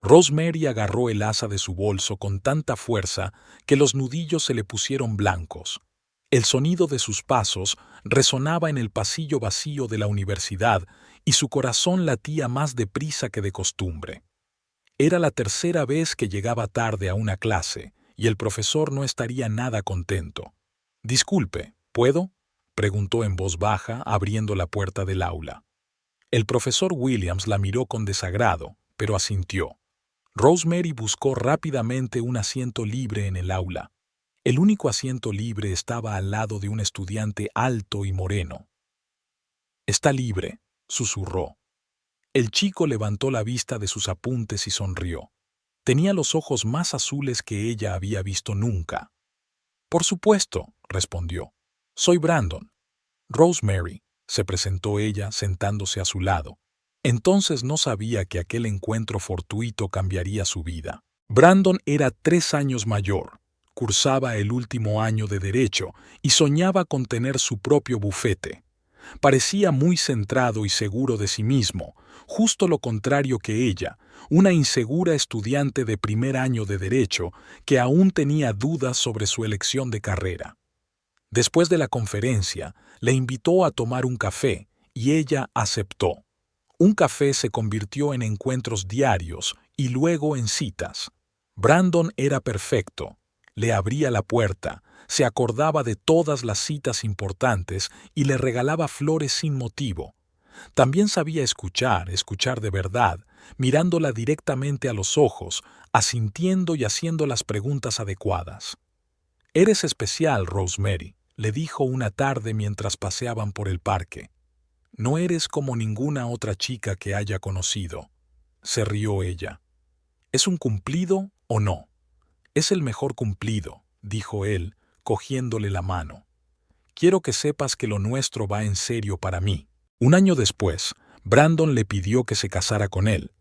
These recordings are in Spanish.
Rosemary agarró el asa de su bolso con tanta fuerza que los nudillos se le pusieron blancos. El sonido de sus pasos resonaba en el pasillo vacío de la universidad y su corazón latía más deprisa que de costumbre. Era la tercera vez que llegaba tarde a una clase y el profesor no estaría nada contento. «Disculpe, ¿puedo?», preguntó en voz baja, abriendo la puerta del aula. El profesor Williams la miró con desagrado, pero asintió. Rosemary buscó rápidamente un asiento libre en el aula. El único asiento libre estaba al lado de un estudiante alto y moreno. «Está libre», susurró. El chico levantó la vista de sus apuntes y sonrió. Tenía los ojos más azules que ella había visto nunca. «Por supuesto», respondió. «Soy Brandon». «Rosemary», se presentó ella sentándose a su lado. Entonces no sabía que aquel encuentro fortuito cambiaría su vida. Brandon era 3 años mayor, cursaba el último año de Derecho y soñaba con tener su propio bufete. Parecía muy centrado y seguro de sí mismo, justo lo contrario que ella, una insegura estudiante de primer año de Derecho que aún tenía dudas sobre su elección de carrera. Después de la conferencia, le invitó a tomar un café y ella aceptó. Un café se convirtió en encuentros diarios y luego en citas. Brandon era perfecto. Le abría la puerta, se acordaba de todas las citas importantes y le regalaba flores sin motivo. También sabía escuchar de verdad, mirándola directamente a los ojos, asintiendo y haciendo las preguntas adecuadas. «Eres especial, Rosemary», le dijo una tarde mientras paseaban por el parque. «No eres como ninguna otra chica que haya conocido», se rió ella. «¿Es un cumplido o no?» «Es el mejor cumplido», dijo él, cogiéndole la mano. «Quiero que sepas que lo nuestro va en serio para mí». Un año después, Brandon le pidió que se casara con él.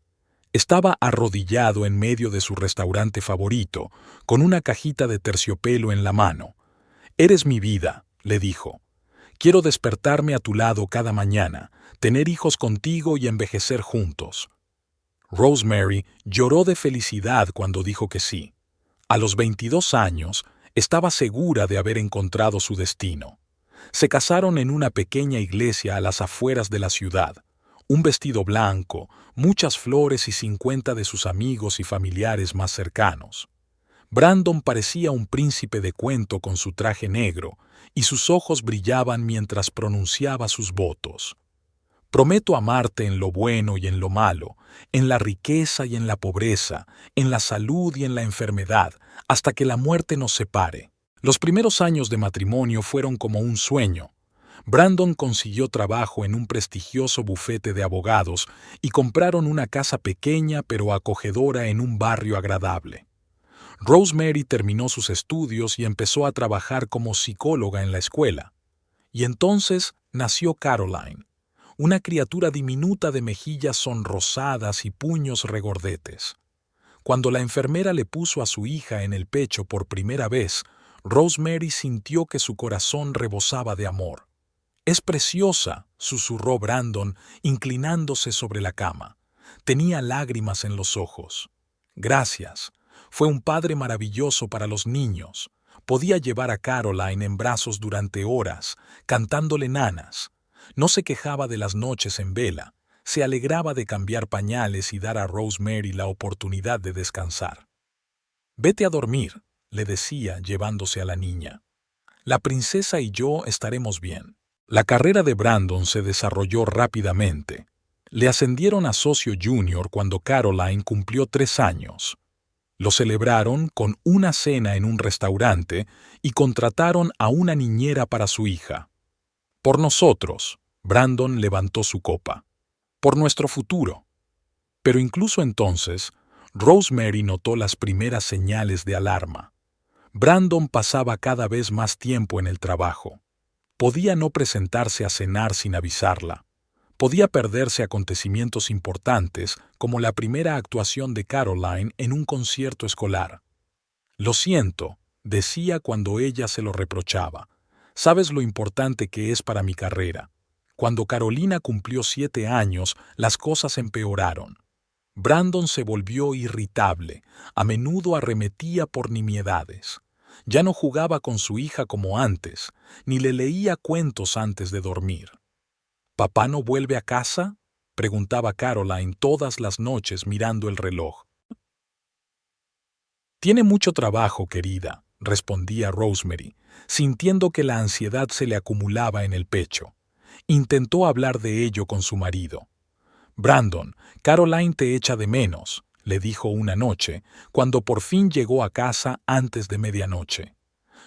Estaba arrodillado en medio de su restaurante favorito, con una cajita de terciopelo en la mano. «Eres mi vida», le dijo. «Quiero despertarme a tu lado cada mañana, tener hijos contigo y envejecer juntos». Rosemary lloró de felicidad cuando dijo que sí. A los 22 años, estaba segura de haber encontrado su destino. Se casaron en una pequeña iglesia a las afueras de la ciudad. Un vestido blanco, muchas flores y 50 de sus amigos y familiares más cercanos. Brandon parecía un príncipe de cuento con su traje negro, y sus ojos brillaban mientras pronunciaba sus votos. «Prometo amarte en lo bueno y en lo malo, en la riqueza y en la pobreza, en la salud y en la enfermedad, hasta que la muerte nos separe». Los primeros años de matrimonio fueron como un sueño. Brandon consiguió trabajo en un prestigioso bufete de abogados y compraron una casa pequeña pero acogedora en un barrio agradable. Rosemary terminó sus estudios y empezó a trabajar como psicóloga en la escuela. Y entonces nació Caroline, una criatura diminuta de mejillas sonrosadas y puños regordetes. Cuando la enfermera le puso a su hija en el pecho por primera vez, Rosemary sintió que su corazón rebosaba de amor. «Es preciosa», susurró Brandon, inclinándose sobre la cama. Tenía lágrimas en los ojos. «Gracias. Fue un padre maravilloso para los niños. Podía llevar a Caroline en brazos durante horas, cantándole nanas. No se quejaba de las noches en vela. Se alegraba de cambiar pañales y dar a Rosemary la oportunidad de descansar. «Vete a dormir», le decía llevándose a la niña. «La princesa y yo estaremos bien». La carrera de Brandon se desarrolló rápidamente. Le ascendieron a socio junior cuando Caroline cumplió 3 años. Lo celebraron con una cena en un restaurante y contrataron a una niñera para su hija. «Por nosotros», Brandon levantó su copa. «Por nuestro futuro». Pero incluso entonces, Rosemary notó las primeras señales de alarma. Brandon pasaba cada vez más tiempo en el trabajo. Podía no presentarse a cenar sin avisarla. Podía perderse acontecimientos importantes como la primera actuación de Caroline en un concierto escolar. «Lo siento», decía cuando ella se lo reprochaba. «Sabes lo importante que es para mi carrera». Cuando Carolina cumplió 7 años, las cosas empeoraron. Brandon se volvió irritable, a menudo arremetía por nimiedades. Ya no jugaba con su hija como antes, ni le leía cuentos antes de dormir. ¿Papá no vuelve a casa?, preguntaba Caroline todas las noches mirando el reloj. Tiene mucho trabajo, querida, respondía Rosemary, sintiendo que la ansiedad se le acumulaba en el pecho. Intentó hablar de ello con su marido. Brandon, Caroline te echa de menos, le dijo una noche, cuando por fin llegó a casa antes de medianoche.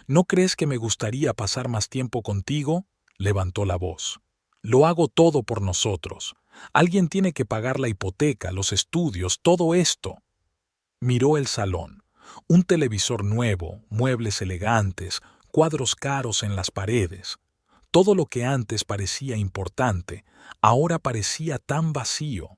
¿No crees que me gustaría pasar más tiempo contigo?, levantó la voz. Lo hago todo por nosotros. Alguien tiene que pagar la hipoteca, los estudios, todo esto. Miró el salón. Un televisor nuevo, muebles elegantes, cuadros caros en las paredes. Todo lo que antes parecía importante, ahora parecía tan vacío.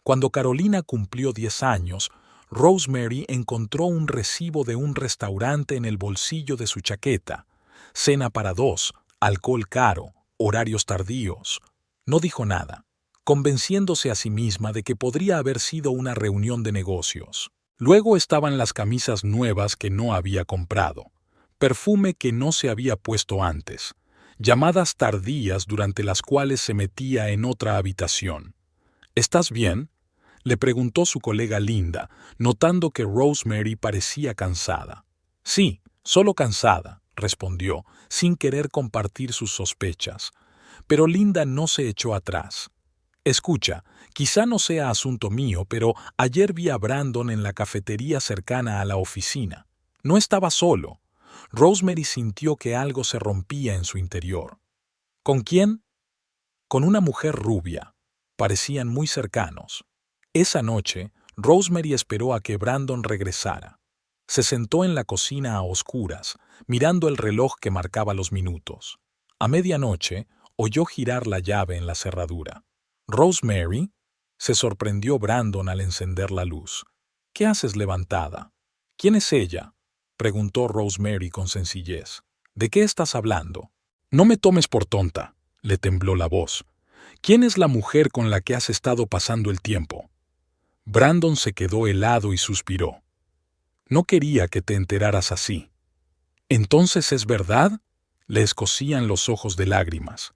Cuando Carolina cumplió 10 años, Rosemary encontró un recibo de un restaurante en el bolsillo de su chaqueta. Cena para 2, alcohol caro, horarios tardíos. No dijo nada, convenciéndose a sí misma de que podría haber sido una reunión de negocios. Luego estaban las camisas nuevas que no había comprado, perfume que no se había puesto antes, llamadas tardías durante las cuales se metía en otra habitación. ¿Estás bien?, le preguntó su colega Linda, notando que Rosemary parecía cansada. Sí, solo cansada, respondió, sin querer compartir sus sospechas. Pero Linda no se echó atrás. Escucha, quizá no sea asunto mío, pero ayer vi a Brandon en la cafetería cercana a la oficina. No estaba solo. Rosemary sintió que algo se rompía en su interior. ¿Con quién? Con una mujer rubia. Parecían muy cercanos. Esa noche, Rosemary esperó a que Brandon regresara. Se sentó en la cocina a oscuras, mirando el reloj que marcaba los minutos. A medianoche, oyó girar la llave en la cerradura. «¿Rosemary?», se sorprendió Brandon al encender la luz. «¿Qué haces levantada?». «¿Quién es ella?», preguntó Rosemary con sencillez. «¿De qué estás hablando?». «No me tomes por tonta», le tembló la voz. «¿Quién es la mujer con la que has estado pasando el tiempo?». Brandon se quedó helado y suspiró. «No quería que te enteraras así». «¿Entonces es verdad?», le escocían los ojos de lágrimas.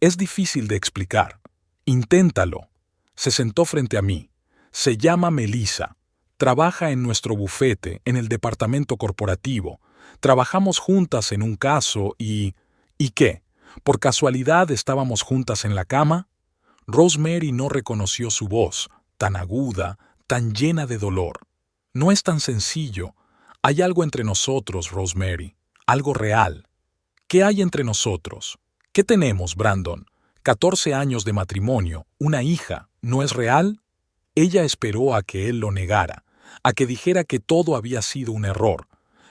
«Es difícil de explicar. Inténtalo». Se sentó frente a mí. «Se llama Melissa. Trabaja en nuestro bufete, en el departamento corporativo. Trabajamos juntas en un caso y... ¿Y qué? ¿Por casualidad estábamos juntas en la cama?». Rosemary no reconoció su voz, tan aguda, tan llena de dolor. «No es tan sencillo. Hay algo entre nosotros, Rosemary. Algo real». «¿Qué hay entre nosotros? ¿Qué tenemos, Brandon? 14 años de matrimonio, una hija. ¿No es real?». Ella esperó a que él lo negara, a que dijera que todo había sido un error,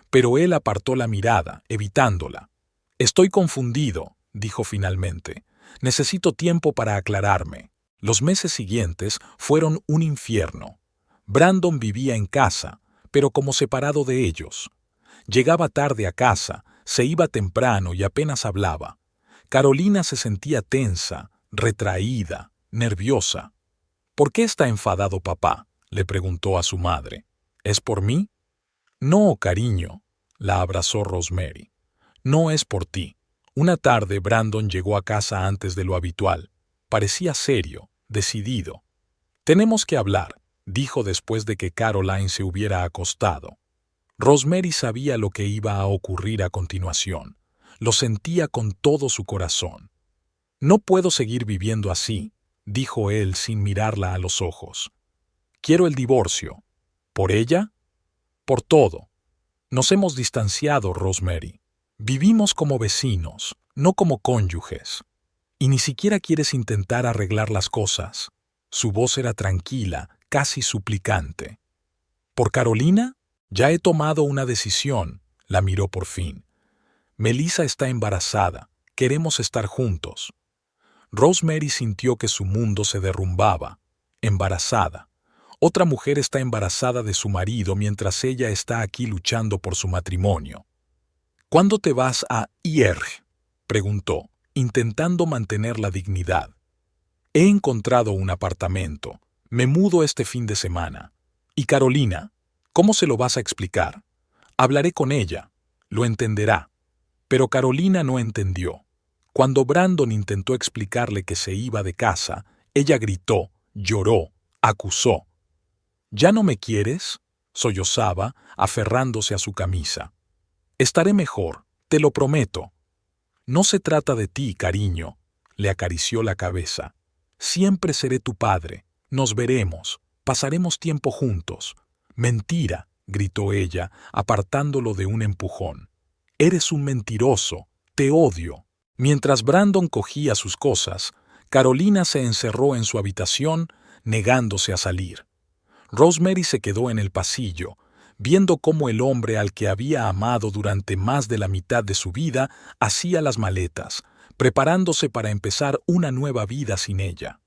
pero él apartó la mirada, evitándola. «Estoy confundido», dijo finalmente. «Necesito tiempo para aclararme». Los meses siguientes fueron un infierno. Brandon vivía en casa, pero como separado de ellos. Llegaba tarde a casa, se iba temprano y apenas hablaba. Carolina se sentía tensa, retraída, nerviosa. «¿Por qué está enfadado papá?», le preguntó a su madre. «¿Es por mí?». «No, cariño», la abrazó Rosemary. «No es por ti». Una tarde Brandon llegó a casa antes de lo habitual. Parecía serio, decidido. «Tenemos que hablar», dijo después de que Caroline se hubiera acostado. Rosemary sabía lo que iba a ocurrir a continuación. Lo sentía con todo su corazón. «No puedo seguir viviendo así», dijo él sin mirarla a los ojos. «Quiero el divorcio». «¿Por ella?». «Por todo. Nos hemos distanciado, Rosemary. Vivimos como vecinos, no como cónyuges. Y ni siquiera quieres intentar arreglar las cosas». Su voz era tranquila, casi suplicante. «¿Por Carolina? Ya he tomado una decisión», la miró por fin. «Melissa está embarazada. Queremos estar juntos». Rosemary sintió que su mundo se derrumbaba. Embarazada. Otra mujer está embarazada de su marido mientras ella está aquí luchando por su matrimonio. «¿Cuándo te vas a ir?», preguntó, intentando mantener la dignidad. «He encontrado un apartamento. Me mudo este fin de semana. ¿Y Carolina? ¿Cómo se lo vas a explicar? Hablaré con ella. Lo entenderá. Pero Carolina no entendió. Cuando Brandon intentó explicarle que se iba de casa, ella gritó, lloró, acusó. ¿Ya no me quieres?, sollozaba, aferrándose a su camisa. Estaré mejor, te lo prometo. No se trata de ti, cariño, le acarició la cabeza. Siempre seré tu padre. Nos veremos. Pasaremos tiempo juntos. Mentira, gritó ella, apartándolo de un empujón. Eres un mentiroso. Te odio. Mientras Brandon cogía sus cosas, Carolina se encerró en su habitación, negándose a salir. Rosemary se quedó en el pasillo, viendo cómo el hombre al que había amado durante más de la mitad de su vida hacía las maletas, preparándose para empezar una nueva vida sin ella.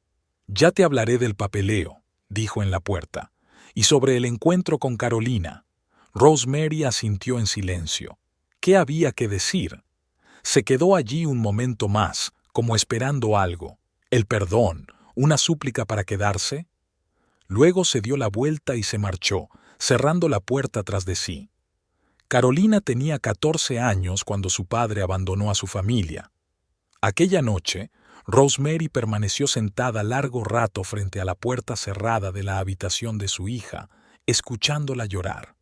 «Ya te hablaré del papeleo», dijo en la puerta, «y sobre el encuentro con Carolina». Rosemary asintió en silencio. ¿Qué había que decir? Se quedó allí un momento más, como esperando algo. ¿El perdón? ¿Una súplica para quedarse? Luego se dio la vuelta y se marchó, cerrando la puerta tras de sí. Carolina tenía 14 años cuando su padre abandonó a su familia. Aquella noche, Rosemary permaneció sentada largo rato frente a la puerta cerrada de la habitación de su hija, escuchándola llorar.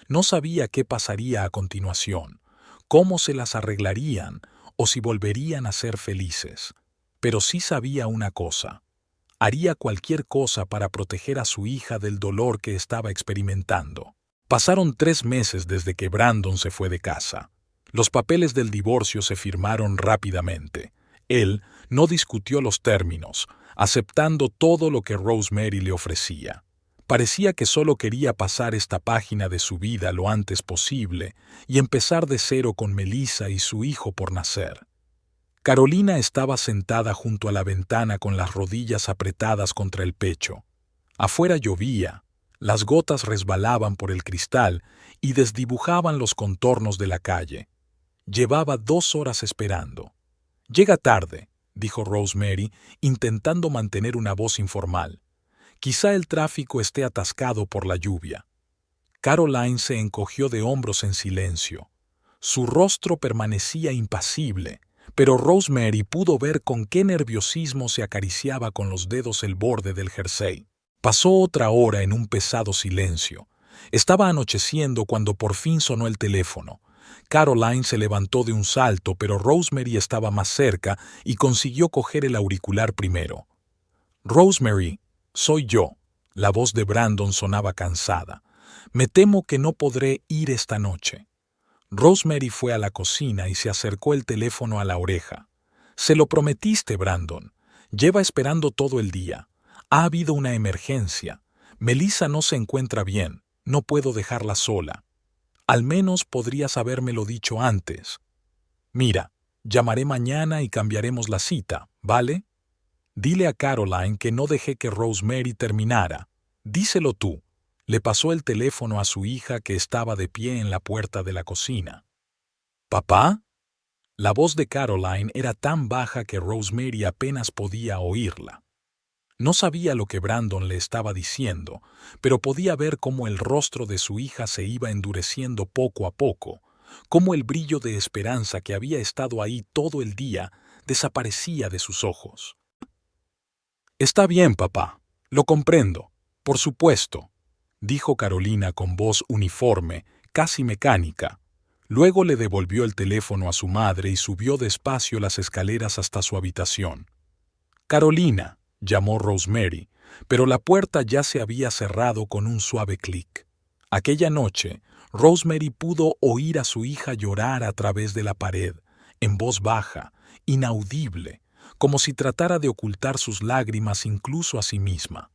No sabía qué pasaría a continuación, cómo se las arreglarían o si volverían a ser felices. Pero sí sabía una cosa. Haría cualquier cosa para proteger a su hija del dolor que estaba experimentando. Pasaron 3 meses desde que Brandon se fue de casa. Los papeles del divorcio se firmaron rápidamente. Él no discutió los términos, aceptando todo lo que Rosemary le ofrecía. Parecía que solo quería pasar esta página de su vida lo antes posible y empezar de cero con Melissa y su hijo por nacer. Carolina estaba sentada junto a la ventana con las rodillas apretadas contra el pecho. Afuera llovía, las gotas resbalaban por el cristal y desdibujaban los contornos de la calle. Llevaba 2 horas esperando. «Llega tarde», dijo Rosemary, intentando mantener una voz informal. «Quizá el tráfico esté atascado por la lluvia». Caroline se encogió de hombros en silencio. Su rostro permanecía impasible, pero Rosemary pudo ver con qué nerviosismo se acariciaba con los dedos el borde del jersey. Pasó otra hora en un pesado silencio. Estaba anocheciendo cuando por fin sonó el teléfono. Caroline se levantó de un salto, pero Rosemary estaba más cerca y consiguió coger el auricular primero. «Rosemary, soy yo». La voz de Brandon sonaba cansada. «Me temo que no podré ir esta noche». Rosemary fue a la cocina y se acercó el teléfono a la oreja. «Se lo prometiste, Brandon. Lleva esperando todo el día. Ha habido una emergencia. Melissa no se encuentra bien. No puedo dejarla sola. Al menos podrías habérmelo dicho antes. Mira, llamaré mañana y cambiaremos la cita, ¿vale? Dile a Caroline que no dejé que Rosemary terminara. Díselo tú». Le pasó el teléfono a su hija que estaba de pie en la puerta de la cocina. «¿Papá?». La voz de Caroline era tan baja que Rosemary apenas podía oírla. No sabía lo que Brandon le estaba diciendo, pero podía ver cómo el rostro de su hija se iba endureciendo poco a poco, cómo el brillo de esperanza que había estado ahí todo el día desaparecía de sus ojos. «Está bien, papá. Lo comprendo. Por supuesto», dijo Carolina con voz uniforme, casi mecánica. Luego le devolvió el teléfono a su madre y subió despacio las escaleras hasta su habitación. «Carolina», llamó Rosemary, pero la puerta ya se había cerrado con un suave clic. Aquella noche, Rosemary pudo oír a su hija llorar a través de la pared, en voz baja, inaudible, como si tratara de ocultar sus lágrimas incluso a sí misma.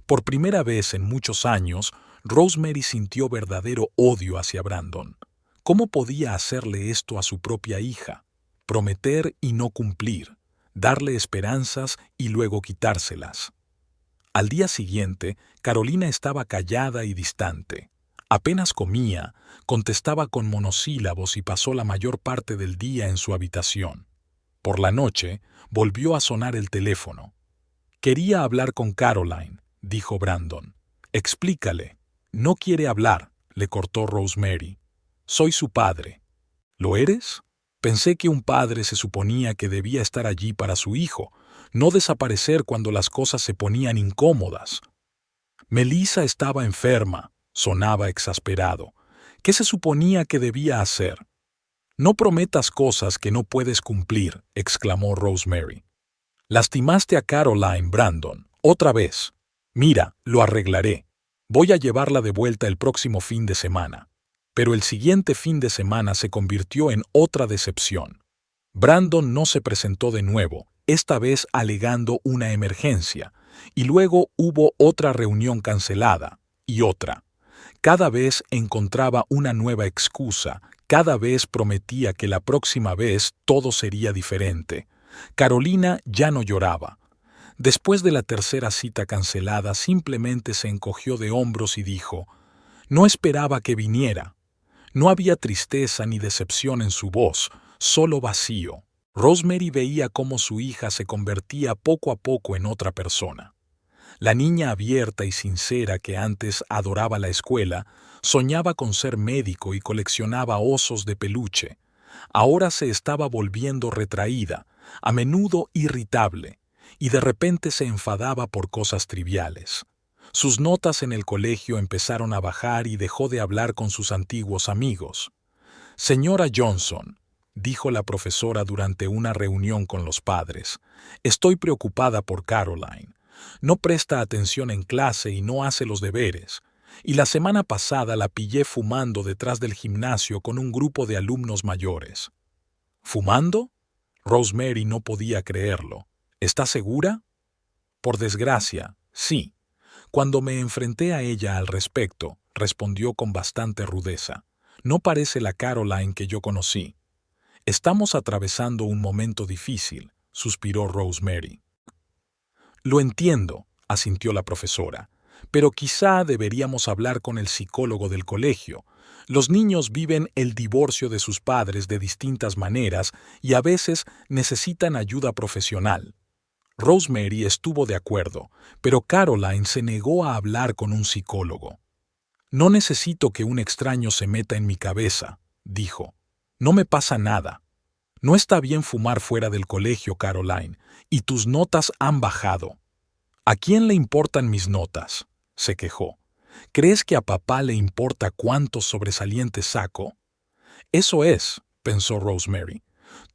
Por primera vez en muchos años, Rosemary sintió verdadero odio hacia Brandon. ¿Cómo podía hacerle esto a su propia hija? Prometer y no cumplir, darle esperanzas y luego quitárselas. Al día siguiente, Carolina estaba callada y distante. Apenas comía, contestaba con monosílabos y pasó la mayor parte del día en su habitación. Por la noche, volvió a sonar el teléfono. «Quería hablar con Caroline», dijo Brandon. Explícale. No quiere hablar, le cortó Rosemary. Soy su padre. ¿Lo eres? Pensé que un padre se suponía que debía estar allí para su hijo, no desaparecer cuando las cosas se ponían incómodas. Melissa estaba enferma, sonaba exasperado. ¿Qué se suponía que debía hacer? No prometas cosas que no puedes cumplir, exclamó Rosemary. Lastimaste a Caroline, Brandon, otra vez. Mira, lo arreglaré. Voy a llevarla de vuelta el próximo fin de semana. Pero el siguiente fin de semana se convirtió en otra decepción. Brandon no se presentó de nuevo, esta vez alegando una emergencia, y luego hubo otra reunión cancelada, y otra. Cada vez encontraba una nueva excusa, cada vez prometía que la próxima vez todo sería diferente. Carolina ya no lloraba. Después de la tercera cita cancelada, simplemente se encogió de hombros y dijo, «No esperaba que viniera». No había tristeza ni decepción en su voz, solo vacío. Rosemary veía cómo su hija se convertía poco a poco en otra persona. La niña abierta y sincera que antes adoraba la escuela, soñaba con ser médico y coleccionaba osos de peluche. Ahora se estaba volviendo retraída, a menudo irritable, y de repente se enfadaba por cosas triviales. Sus notas en el colegio empezaron a bajar y dejó de hablar con sus antiguos amigos. «Señora Johnson», dijo la profesora durante una reunión con los padres, «estoy preocupada por Caroline. No presta atención en clase y no hace los deberes. Y la semana pasada la pillé fumando detrás del gimnasio con un grupo de alumnos mayores». «¿Fumando?» Rosemary no podía creerlo. «¿Está segura?» «Por desgracia, sí. Cuando me enfrenté a ella al respecto, respondió con bastante rudeza. No parece la Caroline que yo conocí. Estamos atravesando un momento difícil, suspiró Rosemary. Lo entiendo, asintió la profesora, pero quizá deberíamos hablar con el psicólogo del colegio. Los niños viven el divorcio de sus padres de distintas maneras y a veces necesitan ayuda profesional. Rosemary estuvo de acuerdo, pero Caroline se negó a hablar con un psicólogo. «No necesito que un extraño se meta en mi cabeza», dijo. «No me pasa nada. No está bien fumar fuera del colegio, Caroline, y tus notas han bajado». «¿A quién le importan mis notas?», se quejó. «¿Crees que a papá le importa cuántos sobresalientes saco?» «Eso es», pensó Rosemary.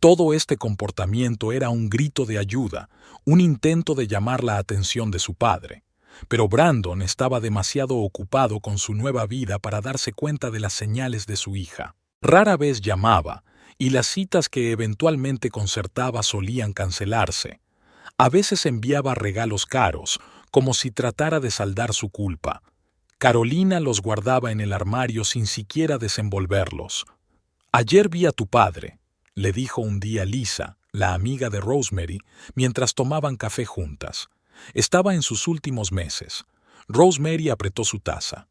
Todo este comportamiento era un grito de ayuda, un intento de llamar la atención de su padre. Pero Brandon estaba demasiado ocupado con su nueva vida para darse cuenta de las señales de su hija. Rara vez llamaba, y las citas que eventualmente concertaba solían cancelarse. A veces enviaba regalos caros, como si tratara de saldar su culpa. Carolina los guardaba en el armario sin siquiera desenvolverlos. «Ayer vi a tu padre», le dijo un día Lisa, la amiga de Rosemary, mientras tomaban café juntas. Estaba en sus últimos meses. Rosemary apretó su taza.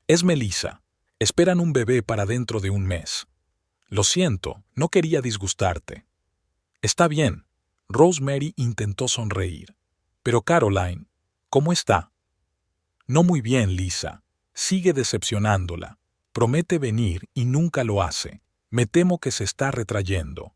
«Es Melissa. Esperan un bebé para dentro de un mes». «Lo siento, no quería disgustarte». «Está bien». Rosemary intentó sonreír. «Pero Caroline, ¿cómo está?» «No muy bien, Lisa. Sigue decepcionándola. Promete venir y nunca lo hace. Me temo que se está retrayendo».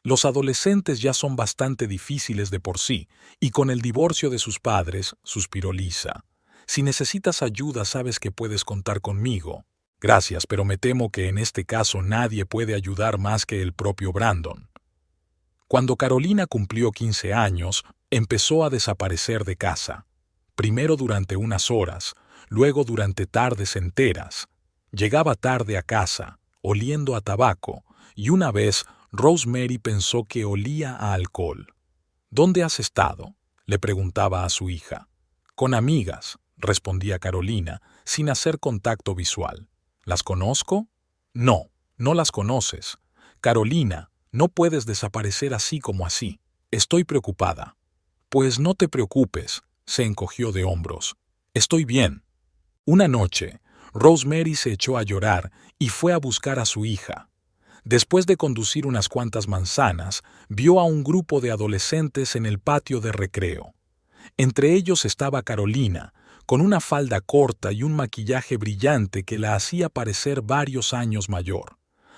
Los adolescentes ya son bastante difíciles de por sí, y con el divorcio de sus padres, suspiró Lisa. «Si necesitas ayuda, sabes que puedes contar conmigo». «Gracias, pero me temo que en este caso nadie puede ayudar más que el propio Brandon». Cuando Carolina cumplió 15 años, empezó a desaparecer de casa. Primero durante unas horas, luego durante tardes enteras. Llegaba tarde a casa, oliendo a tabaco, y una vez Rosemary pensó que olía a alcohol. «¿Dónde has estado?», le preguntaba a su hija. «Con amigas», respondía Carolina, sin hacer contacto visual. «¿Las conozco?». «No, no las conoces. Carolina, no puedes desaparecer así como así. Estoy preocupada». «Pues no te preocupes», se encogió de hombros. «Estoy bien». Una noche, Rosemary se echó a llorar y fue a buscar a su hija. Después de conducir unas cuantas manzanas, vio a un grupo de adolescentes en el patio de recreo. Entre ellos estaba Carolina, con una falda corta y un maquillaje brillante que la hacía parecer varios años mayor.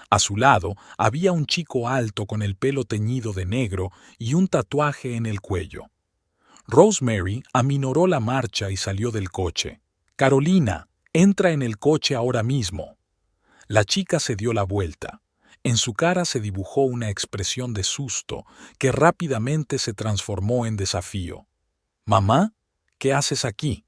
A su lado había un chico alto con el pelo teñido de negro y un tatuaje en el cuello. Rosemary aminoró la marcha y salió del coche. «Carolina, entra en el coche ahora mismo». La chica se dio la vuelta. En su cara se dibujó una expresión de susto que rápidamente se transformó en desafío. «Mamá, ¿qué haces aquí?»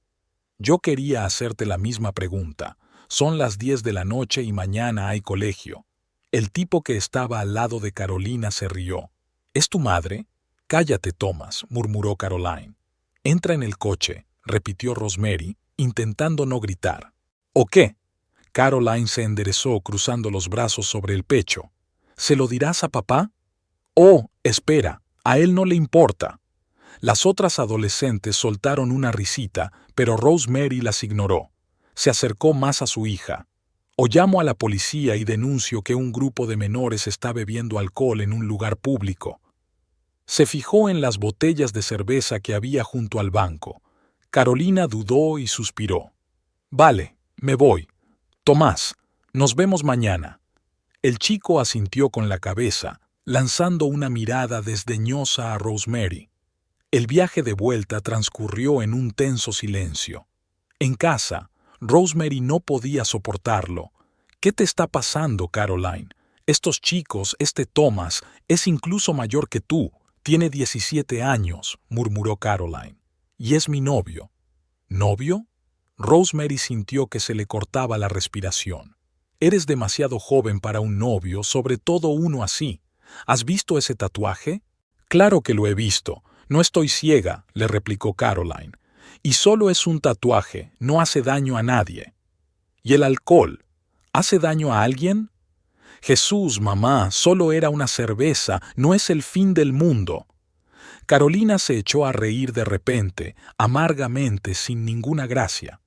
«Yo quería hacerte la misma pregunta. Son las 10 de la noche y mañana hay colegio». El tipo que estaba al lado de Carolina se rió. «¿Es tu madre?» «Cállate, Thomas», murmuró Caroline. «Entra en el coche», repitió Rosemary, intentando no gritar. «¿O qué?» Caroline se enderezó cruzando los brazos sobre el pecho. «¿Se lo dirás a papá?» «Oh, espera, a él no le importa». Las otras adolescentes soltaron una risita, pero Rosemary las ignoró. Se acercó más a su hija. «O llamo a la policía y denuncio que un grupo de menores está bebiendo alcohol en un lugar público». Se fijó en las botellas de cerveza que había junto al banco. Carolina dudó y suspiró. «Vale, me voy. Tomás, nos vemos mañana». El chico asintió con la cabeza, lanzando una mirada desdeñosa a Rosemary. El viaje de vuelta transcurrió en un tenso silencio. En casa, Rosemary no podía soportarlo. «¿Qué te está pasando, Caroline? Estos chicos, este Thomas, es incluso mayor que tú. Tiene 17 años», murmuró Caroline. «Y es mi novio». «¿Novio?» Rosemary sintió que se le cortaba la respiración. «Eres demasiado joven para un novio, sobre todo uno así. ¿Has visto ese tatuaje?» «Claro que lo he visto. No estoy ciega», le replicó Caroline. «Y solo es un tatuaje, no hace daño a nadie». «¿Y el alcohol? ¿Hace daño a alguien?» «Jesús, mamá, solo era una cerveza, no es el fin del mundo». Carolina se echó a reír de repente, amargamente, sin ninguna gracia.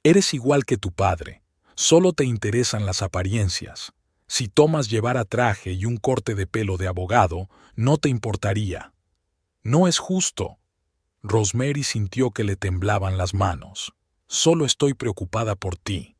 «Eres igual que tu padre. Solo te interesan las apariencias. Si Thomas llevara traje y un corte de pelo de abogado, no te importaría». «No es justo». Rosemary sintió que le temblaban las manos. «Solo estoy preocupada por ti».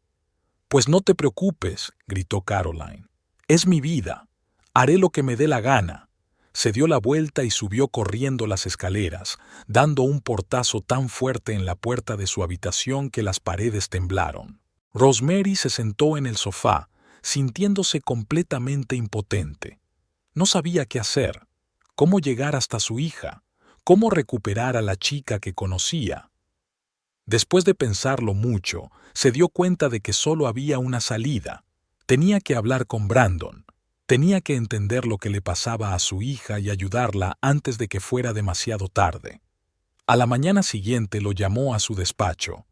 «Pues no te preocupes», gritó Caroline. «Es mi vida. Haré lo que me dé la gana». Se dio la vuelta y subió corriendo las escaleras, dando un portazo tan fuerte en la puerta de su habitación que las paredes temblaron. Rosemary se sentó en el sofá, sintiéndose completamente impotente. No sabía qué hacer, cómo llegar hasta su hija, cómo recuperar a la chica que conocía. Después de pensarlo mucho, se dio cuenta de que solo había una salida. Tenía que hablar con Brandon. Tenía que entender lo que le pasaba a su hija y ayudarla antes de que fuera demasiado tarde. A la mañana siguiente lo llamó a su despacho.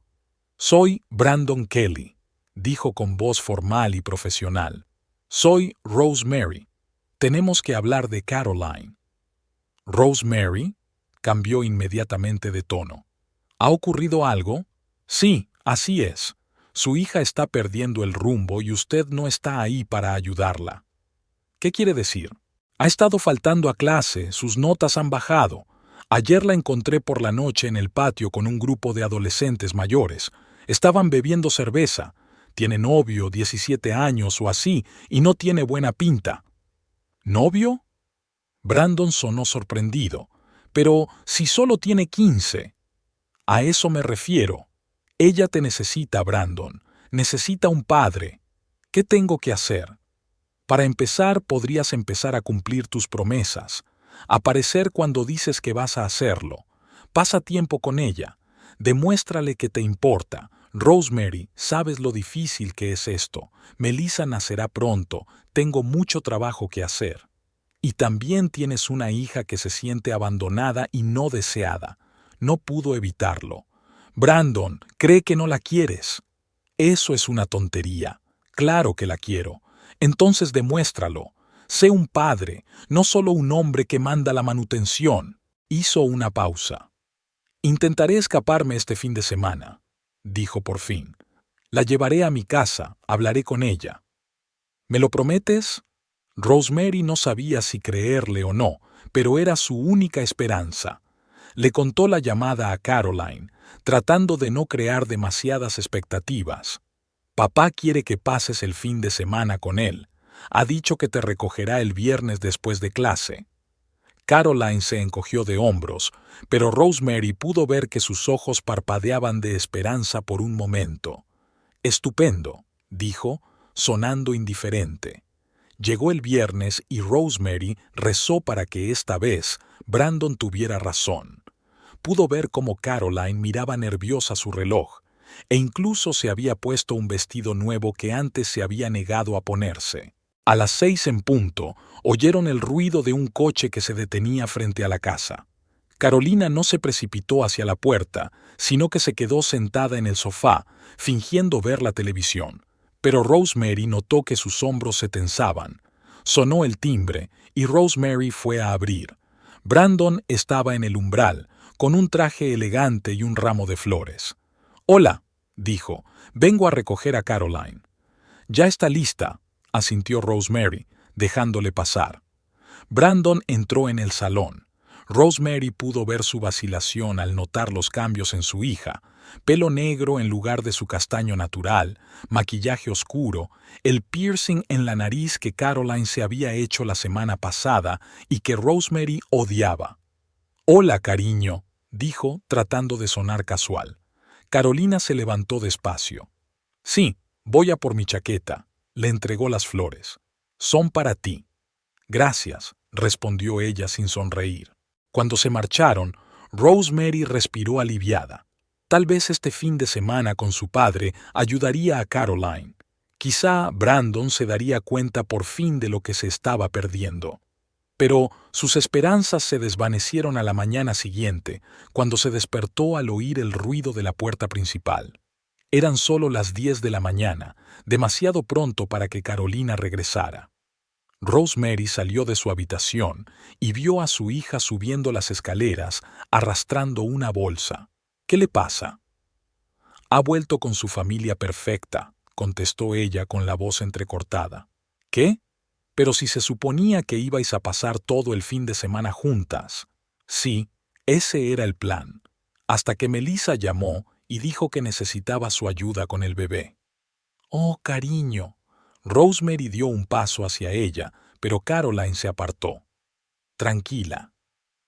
«Soy Brandon Kelly», dijo con voz formal y profesional. «Soy Rosemary. Tenemos que hablar de Caroline». «¿Rosemary?», cambió inmediatamente de tono. «¿Ha ocurrido algo?» «Sí, así es. Su hija está perdiendo el rumbo y usted no está ahí para ayudarla». «¿Qué quiere decir?» «Ha estado faltando a clase, sus notas han bajado. Ayer la encontré por la noche en el patio con un grupo de adolescentes mayores. Estaban bebiendo cerveza. Tiene novio, 17 años o así, y no tiene buena pinta». «¿Novio?» Brandon sonó sorprendido. «Pero si solo tiene 15. «A eso me refiero. Ella te necesita, Brandon. Necesita un padre. ¿Qué tengo que hacer?» «Para empezar, podrías empezar a cumplir tus promesas. Aparecer cuando dices que vas a hacerlo. Pasa tiempo con ella. Demuéstrale que te importa. Rosemary, sabes lo difícil que es esto. Melissa nacerá pronto. Tengo mucho trabajo que hacer. Y también tienes una hija que se siente abandonada y no deseada. No pudo evitarlo. Brandon, cree que no la quieres». «Eso es una tontería. Claro que la quiero. Entonces demuéstralo. Sé un padre, no solo un hombre que manda la manutención». Hizo una pausa. «Intentaré escaparme este fin de semana», dijo por fin. «La llevaré a mi casa, hablaré con ella». «¿Me lo prometes?» Rosemary no sabía si creerle o no, pero era su única esperanza. Le contó la llamada a Caroline, tratando de no crear demasiadas expectativas. Papá quiere que pases el fin de semana con él. Ha dicho que te recogerá el viernes después de clase. Caroline se encogió de hombros, pero Rosemary pudo ver que sus ojos parpadeaban de esperanza por un momento. Estupendo, dijo, sonando indiferente. Llegó el viernes y Rosemary rezó para que esta vez Brandon tuviera razón. Pudo ver cómo Caroline miraba nerviosa su reloj, e incluso se había puesto un vestido nuevo que antes se había negado a ponerse. A las 6 en punto, oyeron el ruido de un coche que se detenía frente a la casa. Carolina no se precipitó hacia la puerta, sino que se quedó sentada en el sofá, fingiendo ver la televisión. Pero Rosemary notó que sus hombros se tensaban. Sonó el timbre y Rosemary fue a abrir. Brandon estaba en el umbral, con un traje elegante y un ramo de flores. «Hola», dijo, «vengo a recoger a Caroline». «Ya está lista», asintió Rosemary, dejándole pasar. Brandon entró en el salón. Rosemary pudo ver su vacilación al notar los cambios en su hija: pelo negro en lugar de su castaño natural, maquillaje oscuro, el piercing en la nariz que Caroline se había hecho la semana pasada y que Rosemary odiaba. «Hola, cariño», dijo, tratando de sonar casual. Carolina se levantó despacio. «Sí, voy a por mi chaqueta». Le entregó las flores. «Son para ti». «Gracias», respondió ella sin sonreír. Cuando se marcharon, Rosemary respiró aliviada. Tal vez este fin de semana con su padre ayudaría a Caroline. Quizá Brandon se daría cuenta por fin de lo que se estaba perdiendo. Pero sus esperanzas se desvanecieron a la mañana siguiente, cuando se despertó al oír el ruido de la puerta principal. Eran solo las 10 de la mañana, demasiado pronto para que Carolina regresara. Rosemary salió de su habitación y vio a su hija subiendo las escaleras, arrastrando una bolsa. «¿Qué le pasa?» «Ha vuelto con su familia perfecta», contestó ella con la voz entrecortada. «¿Qué? Pero si se suponía que ibais a pasar todo el fin de semana juntas». «Sí, ese era el plan, hasta que Melissa llamó y dijo que necesitaba su ayuda con el bebé». «Oh, cariño». Rosemary dio un paso hacia ella, pero Caroline se apartó. «Tranquila.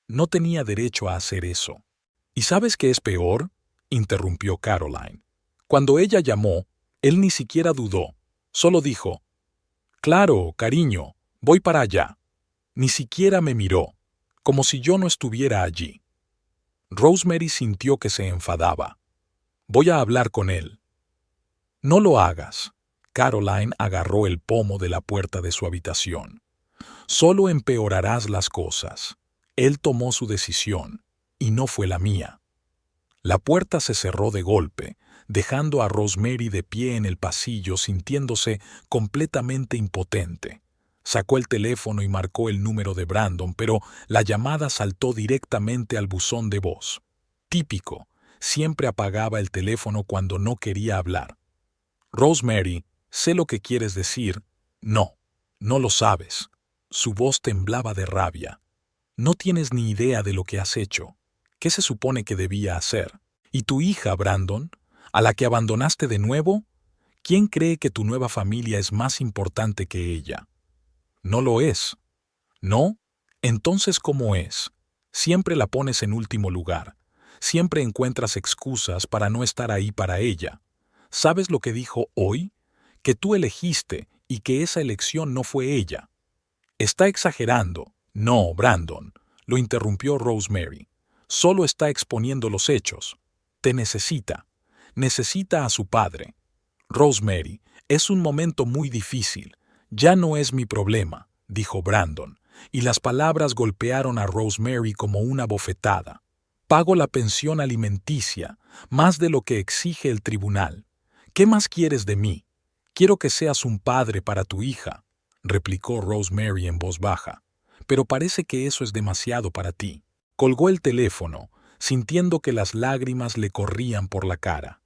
No tenía derecho a hacer eso». «¿Y sabes qué es peor?», interrumpió Caroline. Cuando ella llamó, él ni siquiera dudó. Solo dijo: «Claro, cariño, voy para allá». Ni siquiera me miró, como si yo no estuviera allí. Rosemary sintió que se enfadaba. «Voy a hablar con él». «No lo hagas». Caroline agarró el pomo de la puerta de su habitación. «Solo empeorarás las cosas. Él tomó su decisión, y no fue la mía». La puerta se cerró de golpe, dejando a Rosemary de pie en el pasillo sintiéndose completamente impotente. Sacó el teléfono y marcó el número de Brandon, pero la llamada saltó directamente al buzón de voz. Típico, siempre apagaba el teléfono cuando no quería hablar. «Rosemary, sé lo que quieres decir». «No, no lo sabes». Su voz temblaba de rabia. «No tienes ni idea de lo que has hecho. ¿Qué se supone que debía hacer? ¿Y tu hija, Brandon, a la que abandonaste de nuevo? ¿Quién cree que tu nueva familia es más importante que ella?» «No lo es». «¿No? Entonces, ¿cómo es? Siempre la pones en último lugar. Siempre encuentras excusas para no estar ahí para ella. ¿Sabes lo que dijo hoy? Que tú elegiste y que esa elección no fue ella». «Está exagerando». «No, Brandon», lo interrumpió Rosemary. «Solo está exponiendo los hechos. Te necesita. Necesita a su padre». «Rosemary, es un momento muy difícil. Ya no es mi problema», dijo Brandon, y las palabras golpearon a Rosemary como una bofetada. «Pago la pensión alimenticia, más de lo que exige el tribunal. ¿Qué más quieres de mí? Quiero que seas un padre para tu hija», replicó Rosemary en voz baja. «Pero parece que eso es demasiado para ti». Colgó el teléfono, sintiendo que las lágrimas le corrían por la cara.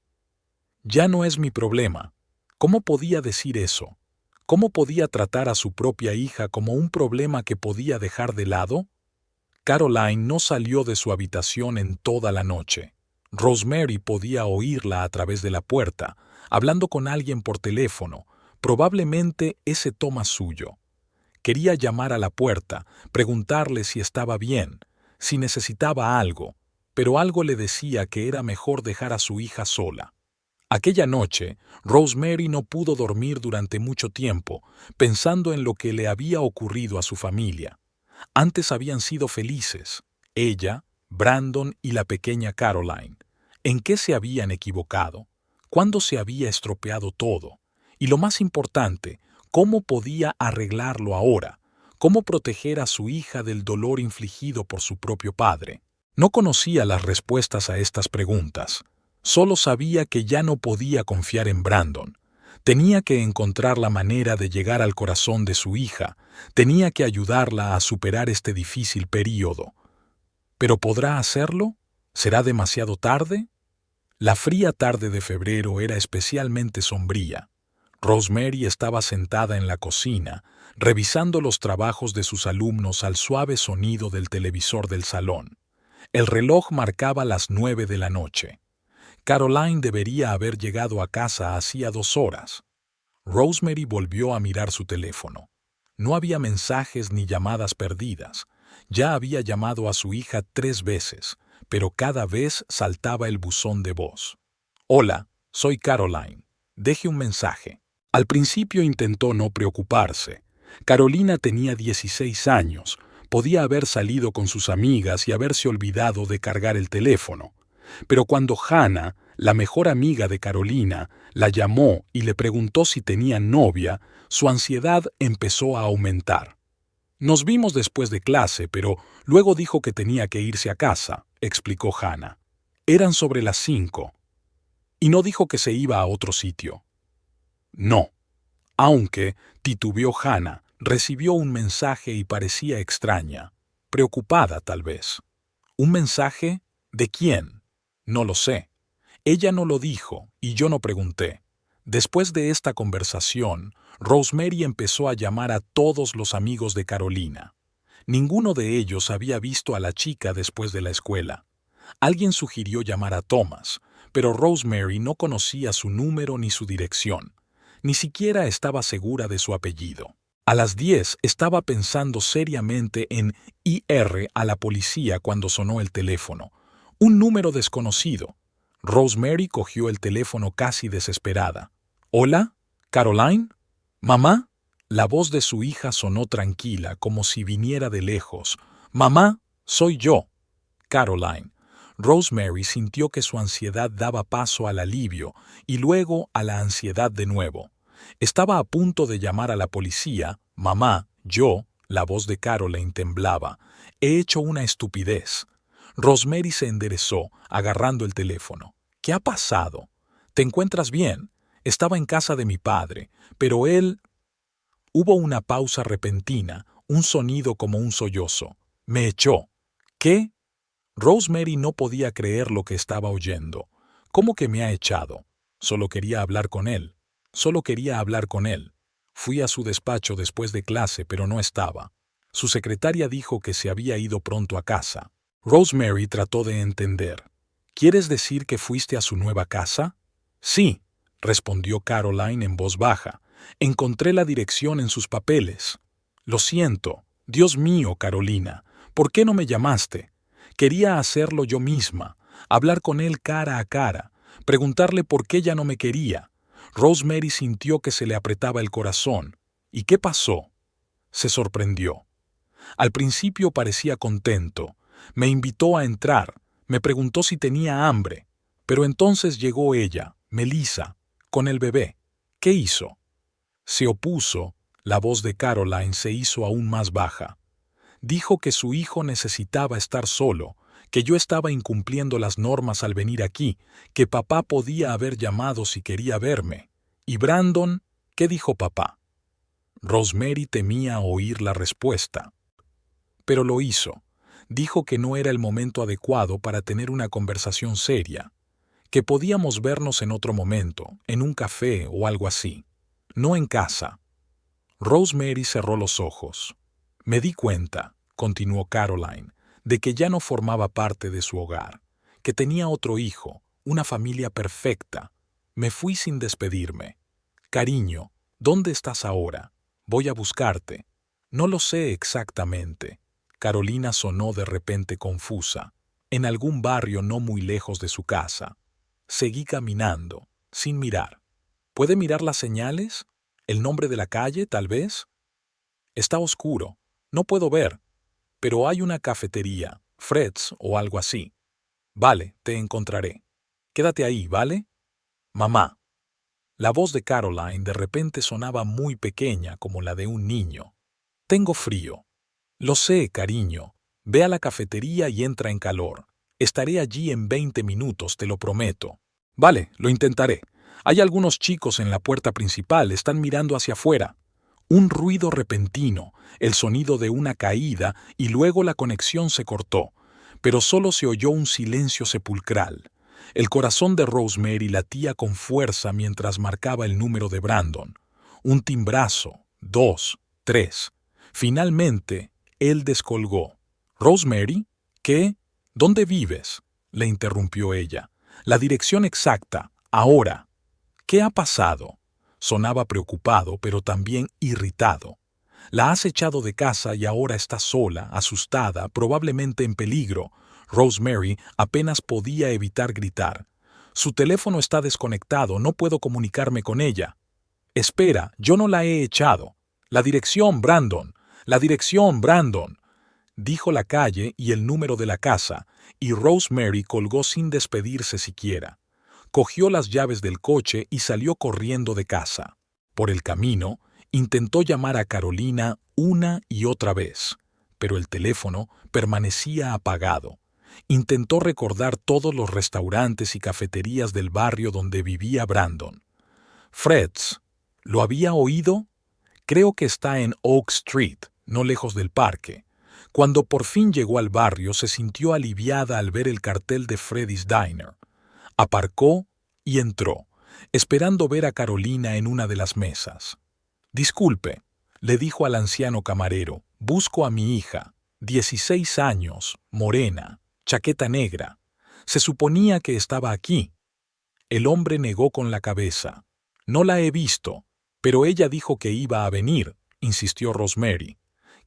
«Ya no es mi problema». ¿Cómo podía decir eso? ¿Cómo podía tratar a su propia hija como un problema que podía dejar de lado? Caroline no salió de su habitación en toda la noche. Rosemary podía oírla a través de la puerta, hablando con alguien por teléfono, probablemente ese Thomas suyo. Quería llamar a la puerta, preguntarle si estaba bien, si necesitaba algo, pero algo le decía que era mejor dejar a su hija sola. Aquella noche, Rosemary no pudo dormir durante mucho tiempo, pensando en lo que le había ocurrido a su familia. Antes habían sido felices, ella, Brandon y la pequeña Caroline. ¿En qué se habían equivocado? ¿Cuándo se había estropeado todo? Y lo más importante, ¿cómo podía arreglarlo ahora? ¿Cómo proteger a su hija del dolor infligido por su propio padre? No conocía las respuestas a estas preguntas. Solo sabía que ya no podía confiar en Brandon. Tenía que encontrar la manera de llegar al corazón de su hija. Tenía que ayudarla a superar este difícil período. ¿Pero podrá hacerlo? ¿Será demasiado tarde? La fría tarde de febrero era especialmente sombría. Rosemary estaba sentada en la cocina, revisando los trabajos de sus alumnos al suave sonido del televisor del salón. El reloj marcaba las 9 de la noche. Caroline debería haber llegado a casa hacía 2 horas. Rosemary volvió a mirar su teléfono. No había mensajes ni llamadas perdidas. Ya había llamado a su hija 3 veces, pero cada vez saltaba el buzón de voz. Hola, soy Caroline. Deje un mensaje. Al principio intentó no preocuparse. Carolina tenía 16 años, podía haber salido con sus amigas y haberse olvidado de cargar el teléfono. Pero cuando Hannah, la mejor amiga de Carolina, la llamó y le preguntó si tenía novia, su ansiedad empezó a aumentar. Nos vimos después de clase, pero luego dijo que tenía que irse a casa, explicó Hannah. Eran sobre las 5. Y no dijo que se iba a otro sitio. No. Aunque, titubeó Hannah, recibió un mensaje y parecía extraña. Preocupada, tal vez. ¿Un mensaje? ¿De quién? No lo sé. Ella no lo dijo y yo no pregunté. Después de esta conversación, Rosemary empezó a llamar a todos los amigos de Carolina. Ninguno de ellos había visto a la chica después de la escuela. Alguien sugirió llamar a Thomas, pero Rosemary no conocía su número ni su dirección. Ni siquiera estaba segura de su apellido. A las 10 estaba pensando seriamente en ir a la policía cuando sonó el teléfono. Un número desconocido. Rosemary cogió el teléfono casi desesperada. ¿Hola? ¿Caroline? ¿Mamá? La voz de su hija sonó tranquila, como si viniera de lejos. «Mamá, soy yo». Caroline. Rosemary sintió que su ansiedad daba paso al alivio y luego a la ansiedad de nuevo. Estaba a punto de llamar a la policía. «Mamá, yo», la voz de Caroline temblaba. «He hecho una estupidez». Rosemary se enderezó, agarrando el teléfono. «¿Qué ha pasado? ¿Te encuentras bien? Estaba en casa de mi padre, pero él...» Hubo una pausa repentina, un sonido como un sollozo. «Me echó». «¿Qué?» Rosemary no podía creer lo que estaba oyendo. «¿Cómo que me ha echado?» «Solo quería hablar con él. Solo quería hablar con él. Fui a su despacho después de clase, pero no estaba. Su secretaria dijo que se había ido pronto a casa». Rosemary trató de entender. «¿Quieres decir que fuiste a su nueva casa?» «Sí», respondió Caroline en voz baja. «Encontré la dirección en sus papeles». «Lo siento. Dios mío, Carolina, ¿por qué no me llamaste? Quería hacerlo yo misma, hablar con él cara a cara, preguntarle por qué ya no me quería». Rosemary sintió que se le apretaba el corazón. ¿Y qué pasó? Se sorprendió. Al principio parecía contento. Me invitó a entrar, me preguntó si tenía hambre. Pero entonces llegó ella, Melissa, con el bebé. ¿Qué hizo? Se opuso. La voz de Caroline se hizo aún más baja. Dijo que su hijo necesitaba estar solo, que yo estaba incumpliendo las normas al venir aquí, que papá podía haber llamado si quería verme. ¿Y Brandon? ¿Qué dijo papá? Rosemary temía oír la respuesta. Pero lo hizo. Dijo que no era el momento adecuado para tener una conversación seria, que podíamos vernos en otro momento, en un café o algo así, no en casa. Rosemary cerró los ojos. «Me di cuenta», continuó Caroline, de que ya no formaba parte de su hogar, que tenía otro hijo, una familia perfecta. Me fui sin despedirme. Cariño, ¿dónde estás ahora? Voy a buscarte. No lo sé exactamente. Carolina sonó de repente confusa. En algún barrio no muy lejos de su casa. Seguí caminando, sin mirar. ¿Puede mirar las señales? ¿El nombre de la calle, tal vez? Está oscuro. No puedo ver. Pero hay una cafetería, Fred's o algo así. Vale, te encontraré. Quédate ahí, ¿vale? Mamá. La voz de Caroline de repente sonaba muy pequeña como la de un niño. Tengo frío. Lo sé, cariño. Ve a la cafetería y entra en calor. Estaré allí en 20 minutos, te lo prometo. Vale, lo intentaré. Hay algunos chicos en la puerta principal, están mirando hacia afuera. Un ruido repentino, el sonido de una caída y luego la conexión se cortó, pero solo se oyó un silencio sepulcral. El corazón de Rosemary latía con fuerza mientras marcaba el número de Brandon. Un timbrazo, 2, 3. Finalmente, él descolgó. «¿Rosemary? ¿Qué? ¿Dónde vives?», le interrumpió ella. «La dirección exacta, ahora». «¿Qué ha pasado?». Sonaba preocupado, pero también irritado. «La has echado de casa y ahora está sola, asustada, probablemente en peligro». Rosemary apenas podía evitar gritar. «Su teléfono está desconectado, no puedo comunicarme con ella». «Espera, yo no la he echado». «La dirección, Brandon. La dirección, Brandon», dijo la calle y el número de la casa, y Rosemary colgó sin despedirse siquiera. Cogió las llaves del coche y salió corriendo de casa. Por el camino, intentó llamar a Carolina una y otra vez, pero el teléfono permanecía apagado. Intentó recordar todos los restaurantes y cafeterías del barrio donde vivía Brandon. «Fred's, ¿lo había oído? Creo que está en Oak Street, no lejos del parque». Cuando por fin llegó al barrio, se sintió aliviada al ver el cartel de Freddy's Diner. Aparcó y entró, esperando ver a Carolina en una de las mesas. «Disculpe», le dijo al anciano camarero, «busco a mi hija, 16 años, morena, chaqueta negra. Se suponía que estaba aquí». El hombre negó con la cabeza. «No la he visto, pero ella dijo que iba a venir», insistió Rosemary.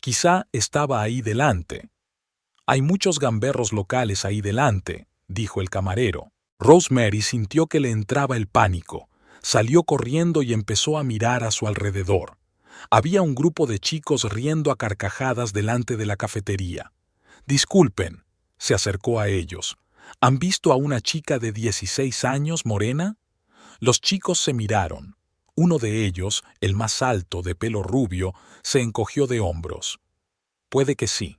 «Quizá estaba ahí delante». «Hay muchos gamberros locales ahí delante», dijo el camarero. Rosemary sintió que le entraba el pánico. Salió corriendo y empezó a mirar a su alrededor. Había un grupo de chicos riendo a carcajadas delante de la cafetería. «Disculpen», se acercó a ellos. «¿Han visto a una chica de 16 años, morena?». Los chicos se miraron. Uno de ellos, el más alto, de pelo rubio, se encogió de hombros. «Puede que sí».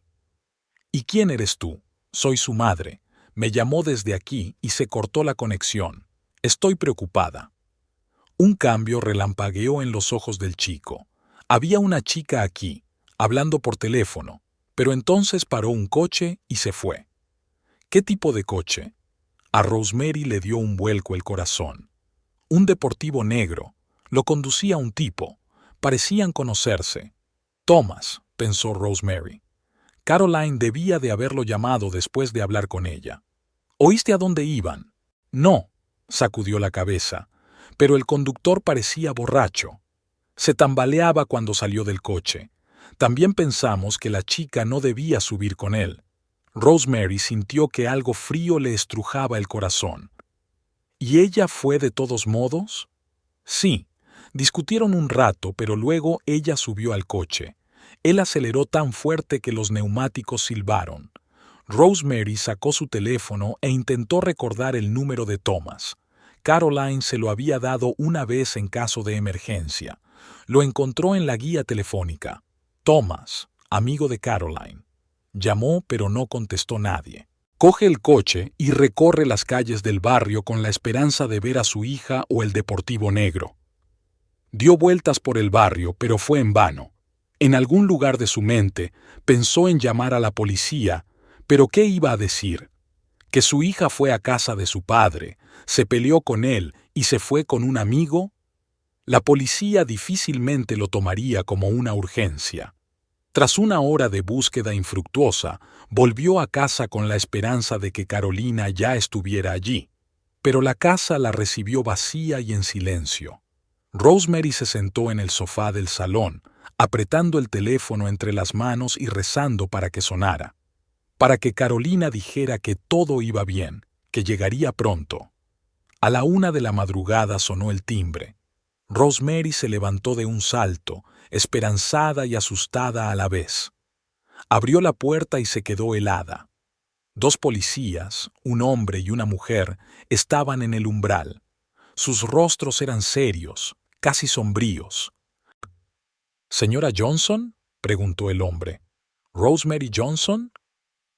«¿Y quién eres tú?». «Soy su madre. Me llamó desde aquí y se cortó la conexión. Estoy preocupada». Un cambio relampagueó en los ojos del chico. Había una chica aquí, hablando por teléfono, pero entonces paró un coche y se fue. «¿Qué tipo de coche?». A Rosemary le dio un vuelco el corazón. «Un deportivo negro. Lo conducía un tipo. Parecían conocerse». «Thomas», pensó Rosemary. Caroline debía de haberlo llamado después de hablar con ella. «¿Oíste a dónde iban?». «No», sacudió la cabeza, pero el conductor parecía borracho. Se tambaleaba cuando salió del coche. También pensamos que la chica no debía subir con él. Rosemary sintió que algo frío le estrujaba el corazón. ¿Y ella fue de todos modos? Sí. Discutieron un rato, pero luego ella subió al coche. Él aceleró tan fuerte que los neumáticos silbaron. Rosemary sacó su teléfono e intentó recordar el número de Thomas. Caroline se lo había dado una vez en caso de emergencia. Lo encontró en la guía telefónica. Thomas, amigo de Caroline. Llamó, pero no contestó nadie. Coge el coche y recorre las calles del barrio con la esperanza de ver a su hija o el deportivo negro. Dio vueltas por el barrio, pero fue en vano. En algún lugar de su mente pensó en llamar a la policía, pero ¿qué iba a decir? ¿Que su hija fue a casa de su padre, se peleó con él y se fue con un amigo? La policía difícilmente lo tomaría como una urgencia. Tras una hora de búsqueda infructuosa, volvió a casa con la esperanza de que Carolina ya estuviera allí. Pero la casa la recibió vacía y en silencio. Rosemary se sentó en el sofá del salón, apretando el teléfono entre las manos y rezando para que sonara. Para que Carolina dijera que todo iba bien, que llegaría pronto. A la 1 de la madrugada sonó el timbre. Rosemary se levantó de un salto, esperanzada y asustada a la vez. Abrió la puerta y se quedó helada. 2 policías, un hombre y una mujer, estaban en el umbral. Sus rostros eran serios, casi sombríos. «¿Señora Johnson?», preguntó el hombre. «¿Rosemary Johnson?»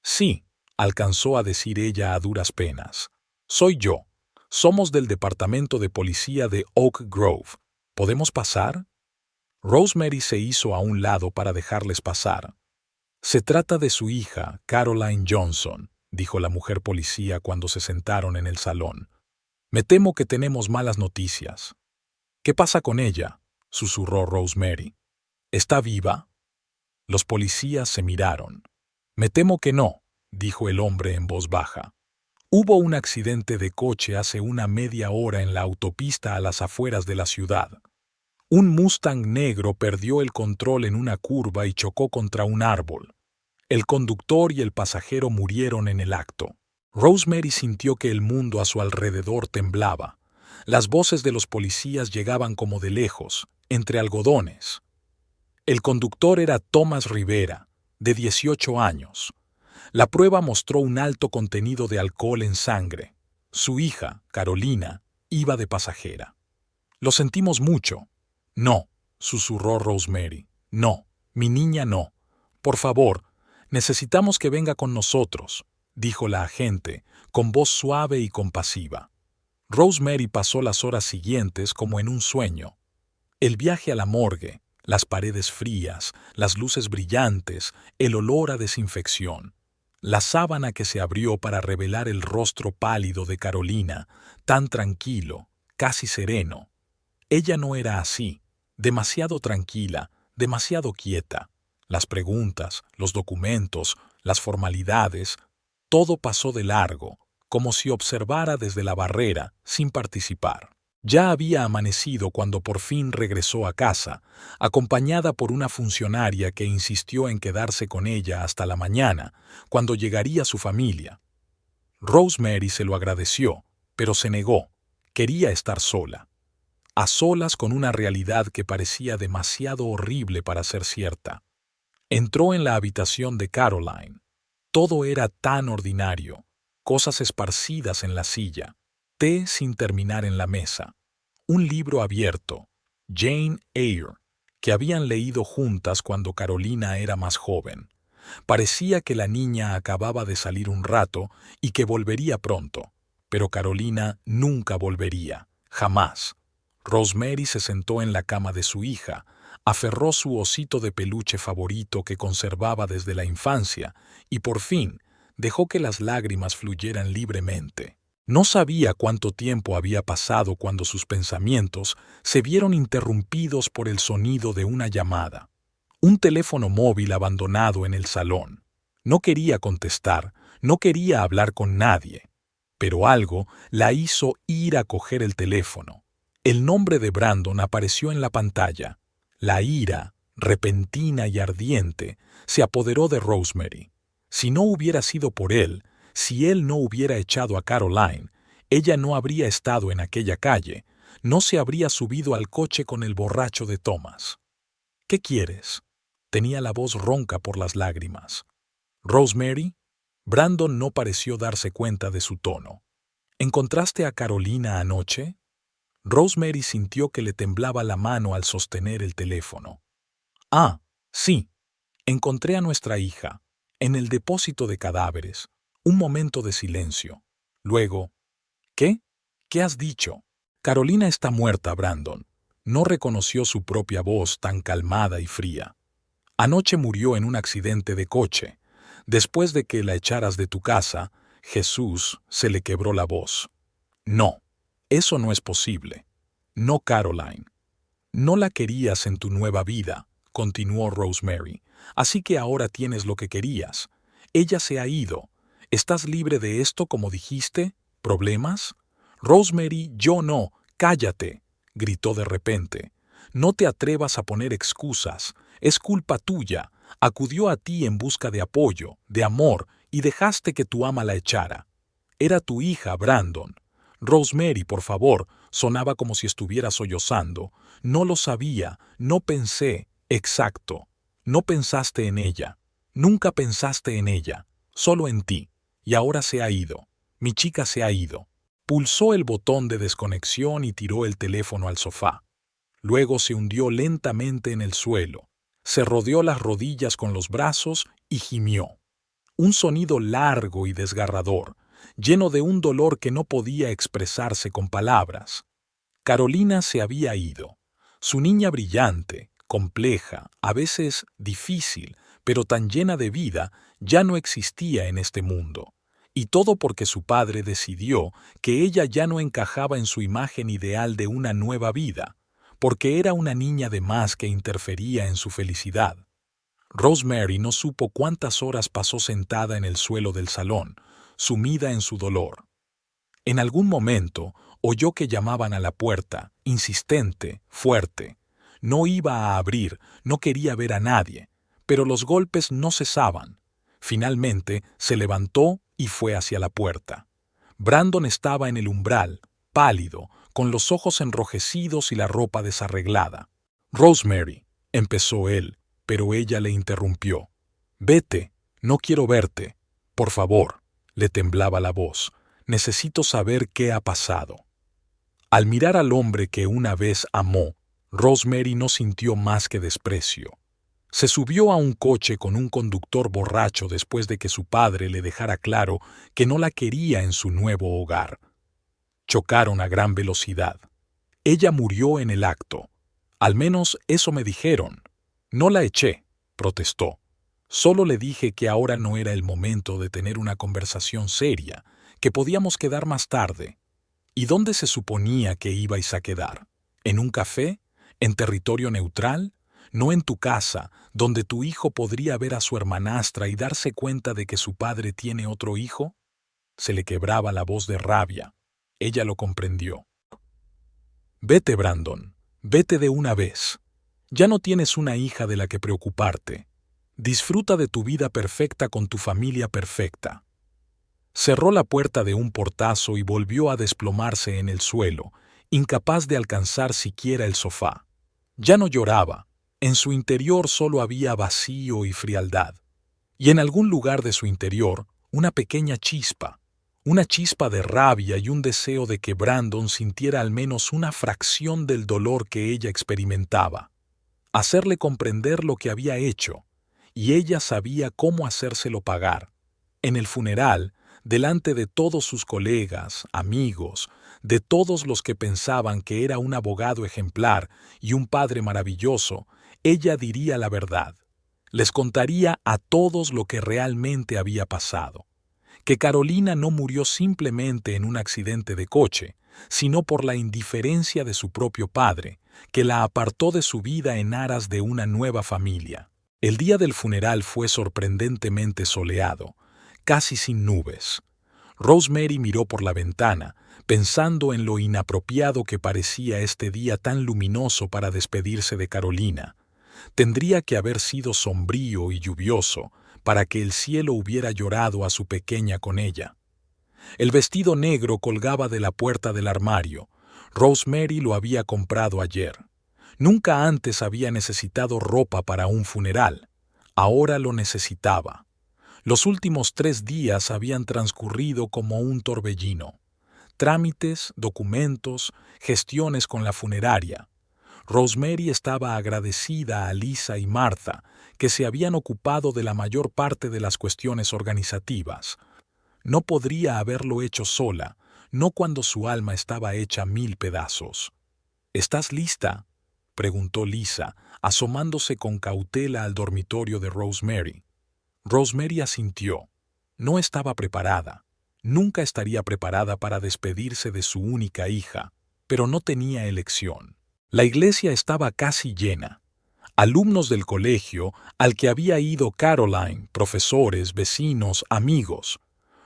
«Sí», alcanzó a decir ella a duras penas. «Soy yo. Somos del departamento de policía de Oak Grove. ¿Podemos pasar?» Rosemary se hizo a un lado para dejarles pasar. «Se trata de su hija, Caroline Johnson», dijo la mujer policía cuando se sentaron en el salón. «Me temo que tenemos malas noticias». «¿Qué pasa con ella?», susurró Rosemary. «¿Está viva?» Los policías se miraron. «Me temo que no», dijo el hombre en voz baja. «Hubo un accidente de coche hace una media hora en la autopista a las afueras de la ciudad. Un Mustang negro perdió el control en una curva y chocó contra un árbol. El conductor y el pasajero murieron en el acto». Rosemary sintió que el mundo a su alrededor temblaba. Las voces de los policías llegaban como de lejos, entre algodones. El conductor era Thomas Rivera, de 18 años. La prueba mostró un alto contenido de alcohol en sangre. Su hija, Carolina, iba de pasajera. «Lo sentimos mucho». «No», susurró Rosemary. «No, mi niña no. Por favor, necesitamos que venga con nosotros», dijo la agente, con voz suave y compasiva. Rosemary pasó las horas siguientes como en un sueño. El viaje a la morgue, las paredes frías, las luces brillantes, el olor a desinfección. La sábana que se abrió para revelar el rostro pálido de Carolina, tan tranquilo, casi sereno. Ella no era así, demasiado tranquila, demasiado quieta. Las preguntas, los documentos, las formalidades, todo pasó de largo, como si observara desde la barrera, sin participar. Ya había amanecido cuando por fin regresó a casa, acompañada por una funcionaria que insistió en quedarse con ella hasta la mañana, cuando llegaría su familia. Rosemary se lo agradeció, pero se negó. Quería estar sola. A solas con una realidad que parecía demasiado horrible para ser cierta. Entró en la habitación de Caroline. Todo era tan ordinario. Cosas esparcidas en la silla, té sin terminar en la mesa, un libro abierto, Jane Eyre, que habían leído juntas cuando Carolina era más joven. Parecía que la niña acababa de salir un rato y que volvería pronto, pero Carolina nunca volvería, jamás. Rosemary se sentó en la cama de su hija, aferró su osito de peluche favorito que conservaba desde la infancia y por fin dejó que las lágrimas fluyeran libremente. No sabía cuánto tiempo había pasado cuando sus pensamientos se vieron interrumpidos por el sonido de una llamada. Un teléfono móvil abandonado en el salón. No quería contestar, no quería hablar con nadie. Pero algo la hizo ir a coger el teléfono. El nombre de Brandon apareció en la pantalla. La ira, repentina y ardiente, se apoderó de Rosemary. Si no hubiera sido por él, si él no hubiera echado a Caroline, ella no habría estado en aquella calle, no se habría subido al coche con el borracho de Thomas. «¿Qué quieres?», tenía la voz ronca por las lágrimas. «Rosemary». Brandon no pareció darse cuenta de su tono. «¿Encontraste a Carolina anoche?». Rosemary sintió que le temblaba la mano al sostener el teléfono. «Ah, sí. Encontré a nuestra hija. En el depósito de cadáveres». Un momento de silencio. Luego, «¿Qué? ¿Qué has dicho?». «Carolina está muerta, Brandon». No reconoció su propia voz tan calmada y fría. «Anoche murió en un accidente de coche. Después de que la echaras de tu casa, Jesús se le quebró la voz». «No, eso no es posible. No, Caroline. No la querías en tu nueva vida, continuó Rosemary. Así que ahora tienes lo que querías. Ella se ha ido. ¿Estás libre de esto como dijiste? ¿Problemas? Rosemary, yo no. Cállate, gritó de repente. No te atrevas a poner excusas. Es culpa tuya. Acudió a ti en busca de apoyo, de amor, y dejaste que tu ama la echara. Era tu hija, Brandon. Rosemary, por favor, sonaba como si estuviera sollozando. No lo sabía, no pensé. Exacto. No pensaste en ella. Nunca pensaste en ella. Solo en ti. Y ahora se ha ido. Mi chica se ha ido. Pulsó el botón de desconexión y tiró el teléfono al sofá. Luego se hundió lentamente en el suelo. Se rodeó las rodillas con los brazos y gimió. Un sonido largo y desgarrador, lleno de un dolor que no podía expresarse con palabras. Carolina se había ido. Su niña brillante, compleja, a veces difícil, pero tan llena de vida, ya no existía en este mundo. Y todo porque su padre decidió que ella ya no encajaba en su imagen ideal de una nueva vida, porque era una niña de más que interfería en su felicidad. Rosemary no supo cuántas horas pasó sentada en el suelo del salón, sumida en su dolor. En algún momento oyó que llamaban a la puerta, insistente, fuerte. No iba a abrir, no quería ver a nadie, pero los golpes no cesaban. Finalmente se levantó y fue hacia la puerta. Brandon estaba en el umbral, pálido, con los ojos enrojecidos y la ropa desarreglada. «Rosemary», empezó él, pero ella le interrumpió. «Vete, no quiero verte. Por favor», le temblaba la voz. «Necesito saber qué ha pasado». Al mirar al hombre que una vez amó, Rosemary no sintió más que desprecio. Se subió a un coche con un conductor borracho después de que su padre le dejara claro que no la quería en su nuevo hogar. Chocaron a gran velocidad. Ella murió en el acto. Al menos eso me dijeron. No la eché, protestó. Solo le dije que ahora no era el momento de tener una conversación seria, que podíamos quedar más tarde. ¿Y dónde se suponía que ibais a quedar? ¿En un café? ¿En territorio neutral? ¿No en tu casa, donde tu hijo podría ver a su hermanastra y darse cuenta de que su padre tiene otro hijo? Se le quebraba la voz de rabia. Ella lo comprendió. Vete, Brandon. Vete de una vez. Ya no tienes una hija de la que preocuparte. Disfruta de tu vida perfecta con tu familia perfecta. Cerró la puerta de un portazo y volvió a desplomarse en el suelo, incapaz de alcanzar siquiera el sofá. Ya no lloraba. En su interior solo había vacío y frialdad. Y en algún lugar de su interior, una pequeña chispa. Una chispa de rabia y un deseo de que Brandon sintiera al menos una fracción del dolor que ella experimentaba. Hacerle comprender lo que había hecho, y ella sabía cómo hacérselo pagar. En el funeral, delante de todos sus colegas, amigos, de todos los que pensaban que era un abogado ejemplar y un padre maravilloso, ella diría la verdad. Les contaría a todos lo que realmente había pasado. Que Carolina no murió simplemente en un accidente de coche, sino por la indiferencia de su propio padre, que la apartó de su vida en aras de una nueva familia. El día del funeral fue sorprendentemente soleado, casi sin nubes. Rosemary miró por la ventana, pensando en lo inapropiado que parecía este día tan luminoso para despedirse de Carolina. Tendría que haber sido sombrío y lluvioso para que el cielo hubiera llorado a su pequeña con ella. El vestido negro colgaba de la puerta del armario. Rosemary lo había comprado ayer. Nunca antes había necesitado ropa para un funeral. Ahora lo necesitaba. Los últimos 3 días habían transcurrido como un torbellino. Trámites, documentos, gestiones con la funeraria. Rosemary estaba agradecida a Lisa y Martha, que se habían ocupado de la mayor parte de las cuestiones organizativas. No podría haberlo hecho sola, no cuando su alma estaba hecha 1000 pedazos. ¿Estás lista?, preguntó Lisa, asomándose con cautela al dormitorio de Rosemary. Rosemary asintió. No estaba preparada. Nunca estaría preparada para despedirse de su única hija, pero no tenía elección. La iglesia estaba casi llena. alumnos del colegio al que había ido Caroline, profesores, vecinos, amigos.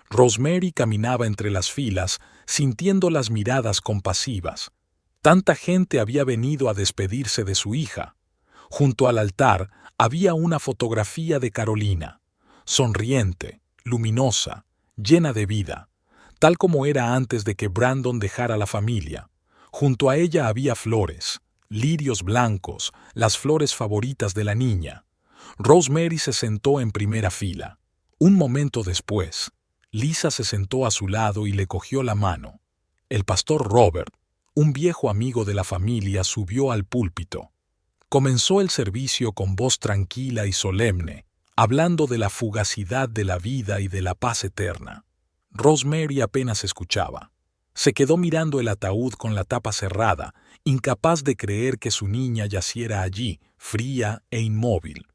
Rosemary caminaba entre las filas, sintiendo las miradas compasivas. Tanta gente había venido a despedirse de su hija. Junto al altar había una fotografía de Carolina, sonriente, luminosa, llena de vida, tal como era antes de que Brandon dejara la familia. Junto a ella había flores, lirios blancos, las flores favoritas de la niña. Rosemary se sentó en primera fila. Un momento después, Lisa se sentó a su lado y le cogió la mano. El pastor Robert, un viejo amigo de la familia, subió al púlpito. Comenzó el servicio con voz tranquila y solemne, hablando de la fugacidad de la vida y de la paz eterna. Rosemary apenas escuchaba. Se quedó mirando el ataúd con la tapa cerrada, incapaz de creer que su niña yaciera allí, fría e inmóvil,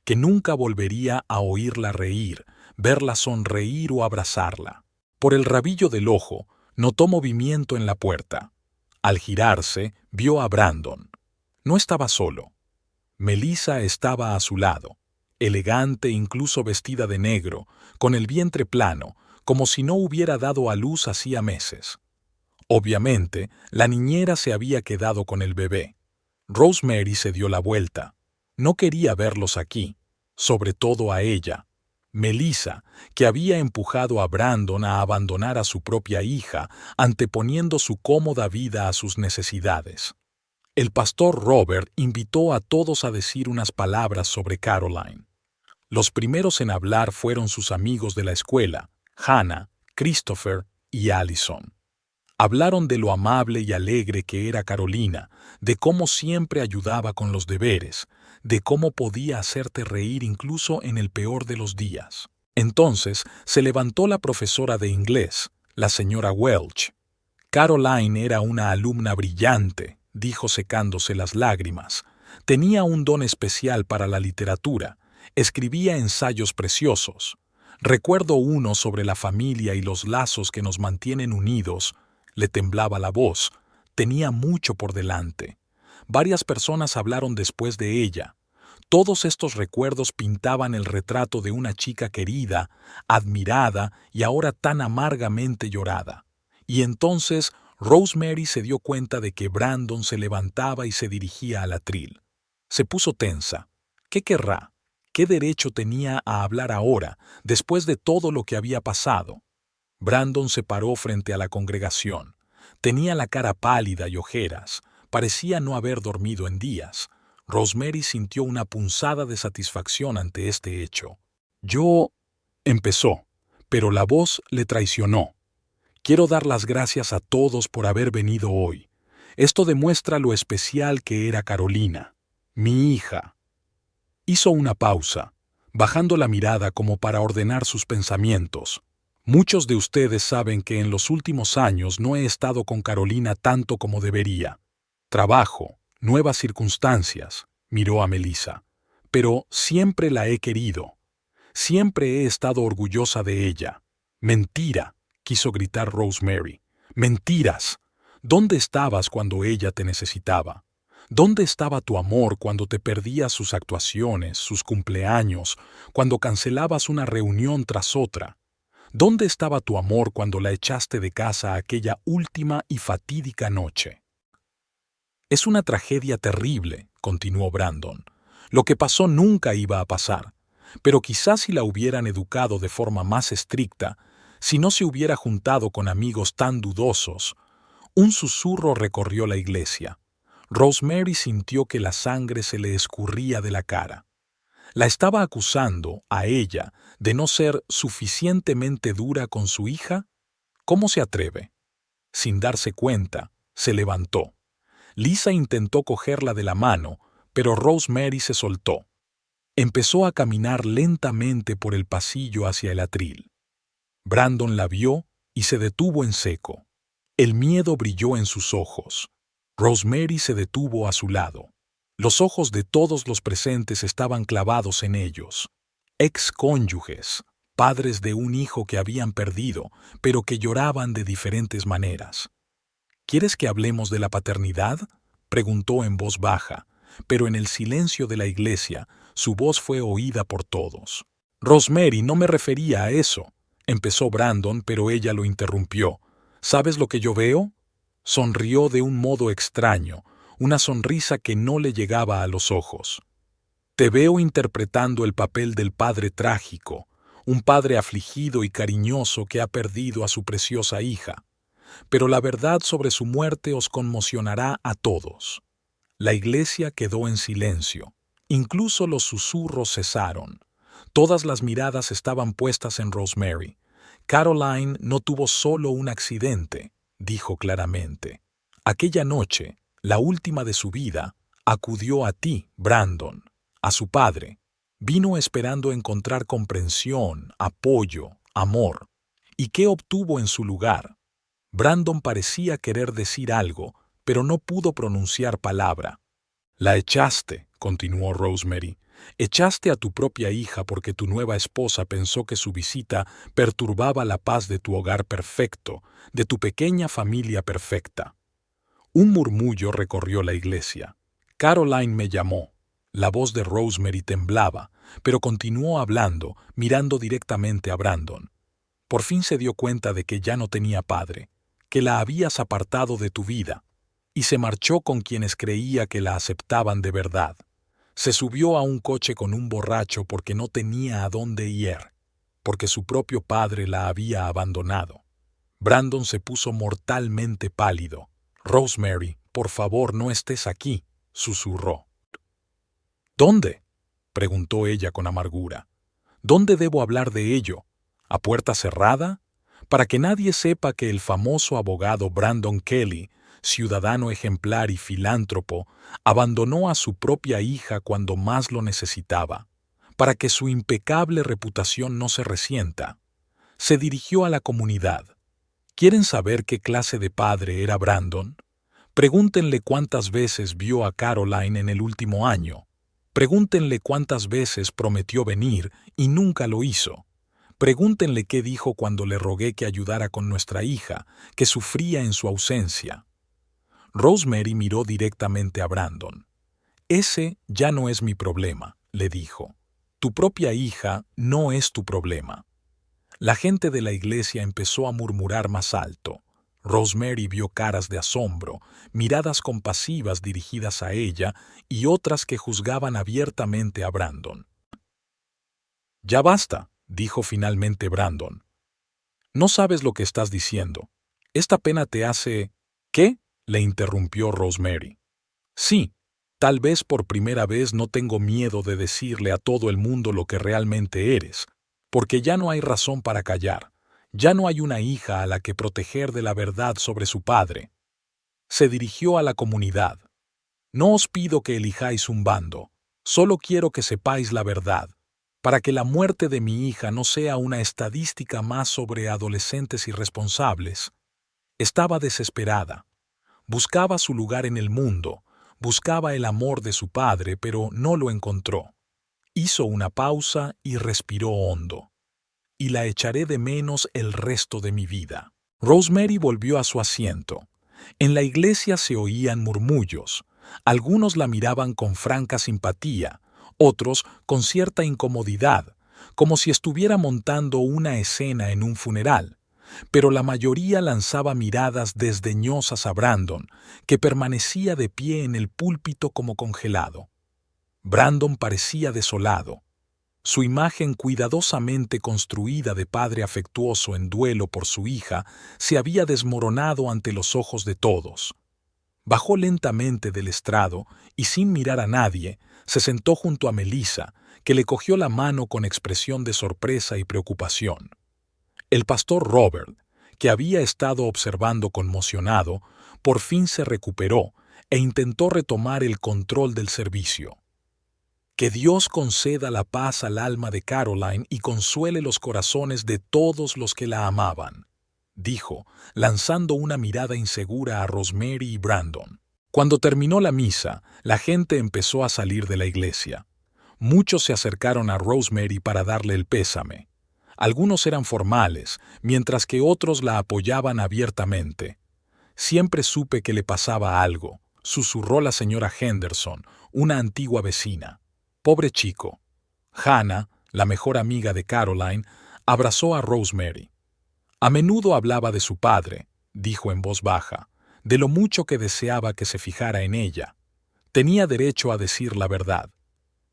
que nunca volvería a oírla reír, verla sonreír o abrazarla. Por el rabillo del ojo, notó movimiento en la puerta. Al girarse, vio a Brandon. No estaba solo. Melissa estaba a su lado, elegante, incluso vestida de negro, con el vientre plano, como si no hubiera dado a luz hacía meses. Obviamente, la niñera se había quedado con el bebé. Rosemary se dio la vuelta. No quería verlos aquí, sobre todo a ella. Melissa, que había empujado a Brandon a abandonar a su propia hija, anteponiendo su cómoda vida a sus necesidades. El pastor Robert invitó a todos a decir unas palabras sobre Caroline. Los primeros en hablar fueron sus amigos de la escuela, Hannah, Christopher y Allison. Hablaron de lo amable y alegre que era Carolina, de cómo siempre ayudaba con los deberes, de cómo podía hacerte reír incluso en el peor de los días. Entonces se levantó la profesora de inglés, la señora Welch. Caroline era una alumna brillante, dijo secándose las lágrimas. Tenía un don especial para la literatura, escribía ensayos preciosos. Recuerdo uno sobre la familia y los lazos que nos mantienen unidos. Le temblaba la voz, tenía mucho por delante. Varias personas hablaron después de ella. Todos estos recuerdos pintaban el retrato de una chica querida, admirada y ahora tan amargamente llorada. Y entonces Rosemary se dio cuenta de que Brandon se levantaba y se dirigía al atril. Se puso tensa. ¿Qué querrá? ¿Qué derecho tenía a hablar ahora, después de todo lo que había pasado? Brandon se paró frente a la congregación. Tenía la cara pálida y ojeras. Parecía no haber dormido en días. Rosemary sintió una punzada de satisfacción ante este hecho. Yo... empezó, pero la voz le traicionó. Quiero dar las gracias a todos por haber venido hoy. Esto demuestra lo especial que era Carolina, mi hija. Hizo una pausa, bajando la mirada como para ordenar sus pensamientos. Muchos de ustedes saben que en los últimos años no he estado con Carolina tanto como debería. Trabajo, nuevas circunstancias, miró a Melissa. Pero siempre la he querido. Siempre he estado orgullosa de ella. Mentira, quiso gritar Rosemary. Mentiras. ¿Dónde estabas cuando ella te necesitaba? ¿Dónde estaba tu amor cuando te perdías sus actuaciones, sus cumpleaños, cuando cancelabas una reunión tras otra? ¿Dónde estaba tu amor cuando la echaste de casa aquella última y fatídica noche? Es una tragedia terrible, continuó Brandon. Lo que pasó nunca iba a pasar, pero quizás si la hubieran educado de forma más estricta, si no se hubiera juntado con amigos tan dudosos. Un susurro recorrió la iglesia. Rosemary sintió que la sangre se le escurría de la cara. La estaba acusando, a ella, de no ser suficientemente dura con su hija. ¿Cómo se atreve? Sin darse cuenta, se levantó. Lisa intentó cogerla de la mano, pero Rosemary se soltó. Empezó a caminar lentamente por el pasillo hacia el atril. Brandon la vio y se detuvo en seco. El miedo brilló en sus ojos. Rosemary se detuvo a su lado. Los ojos de todos los presentes estaban clavados en ellos. Excónyuges, padres de un hijo que habían perdido, pero que lloraban de diferentes maneras. ¿Quieres que hablemos de la paternidad?, preguntó en voz baja, pero en el silencio de la iglesia su voz fue oída por todos. «Rosemary, no me refería a eso», empezó Brandon, pero ella lo interrumpió. «¿Sabes lo que yo veo?». Sonrió de un modo extraño, una sonrisa que no le llegaba a los ojos. «Te veo interpretando el papel del padre trágico, un padre afligido y cariñoso que ha perdido a su preciosa hija. Pero la verdad sobre su muerte os conmocionará a todos». La iglesia quedó en silencio. Incluso los susurros cesaron. Todas las miradas estaban puestas en Rosemary. «Caroline no tuvo solo un accidente», dijo claramente. «Aquella noche, la última de su vida, acudió a ti, Brandon, a su padre. Vino esperando encontrar comprensión, apoyo, amor. ¿Y qué obtuvo en su lugar?». Brandon parecía querer decir algo, pero no pudo pronunciar palabra. «La echaste», continuó Rosemary. «Echaste a tu propia hija porque tu nueva esposa pensó que su visita perturbaba la paz de tu hogar perfecto, de tu pequeña familia perfecta». Un murmullo recorrió la iglesia. «Caroline me llamó». La voz de Rosemary temblaba, pero continuó hablando, mirando directamente a Brandon. «Por fin se dio cuenta de que ya no tenía padre, que la habías apartado de tu vida, y se marchó con quienes creía que la aceptaban de verdad. Se subió a un coche con un borracho porque no tenía a dónde ir, porque su propio padre la había abandonado». Brandon se puso mortalmente pálido. «Rosemary, por favor, no estés aquí», susurró. «¿Dónde?», preguntó ella con amargura. «¿Dónde debo hablar de ello? ¿A puerta cerrada? Para que nadie sepa que el famoso abogado Brandon Kelly, ciudadano ejemplar y filántropo, abandonó a su propia hija cuando más lo necesitaba, para que su impecable reputación no se resienta». Se dirigió a la comunidad. ¿Quieren saber qué clase de padre era Brandon? Pregúntenle cuántas veces vio a Caroline en el último año. Pregúntenle cuántas veces prometió venir y nunca lo hizo. Pregúntenle qué dijo cuando le rogué que ayudara con nuestra hija, que sufría en su ausencia. Rosemary miró directamente a Brandon. «Ese ya no es mi problema», le dijo. «Tu propia hija no es tu problema». La gente de la iglesia empezó a murmurar más alto. Rosemary vio caras de asombro, miradas compasivas dirigidas a ella y otras que juzgaban abiertamente a Brandon. «Ya basta», dijo finalmente Brandon. «No sabes lo que estás diciendo. Esta pena te hace...». «¿Qué?», le interrumpió Rosemary. «Sí, tal vez por primera vez no tengo miedo de decirle a todo el mundo lo que realmente eres, porque ya no hay razón para callar, ya no hay una hija a la que proteger de la verdad sobre su padre». Se dirigió a la comunidad. «No os pido que elijáis un bando, solo quiero que sepáis la verdad, para que la muerte de mi hija no sea una estadística más sobre adolescentes irresponsables». Estaba desesperada. Buscaba su lugar en el mundo, buscaba el amor de su padre, pero no lo encontró. Hizo una pausa y respiró hondo. «Y la echaré de menos el resto de mi vida». Rosemary volvió a su asiento. En la iglesia se oían murmullos. Algunos la miraban con franca simpatía, otros con cierta incomodidad, como si estuviera montando una escena en un funeral. Pero la mayoría lanzaba miradas desdeñosas a Brandon, que permanecía de pie en el púlpito como congelado. Brandon parecía desolado. Su imagen cuidadosamente construida de padre afectuoso en duelo por su hija se había desmoronado ante los ojos de todos. Bajó lentamente del estrado y, sin mirar a nadie, se sentó junto a Melissa, que le cogió la mano con expresión de sorpresa y preocupación. El pastor Robert, que había estado observando conmocionado, por fin se recuperó e intentó retomar el control del servicio. «Que Dios conceda la paz al alma de Caroline y consuele los corazones de todos los que la amaban», dijo, lanzando una mirada insegura a Rosemary y Brandon. Cuando terminó la misa, la gente empezó a salir de la iglesia. Muchos se acercaron a Rosemary para darle el pésame. Algunos eran formales, mientras que otros la apoyaban abiertamente. «Siempre supe que le pasaba algo», susurró la señora Henderson, una antigua vecina. Pobre chico. Hannah, la mejor amiga de Caroline, abrazó a Rosemary. A menudo hablaba de su padre, dijo en voz baja, de lo mucho que deseaba que se fijara en ella. Tenía derecho a decir la verdad.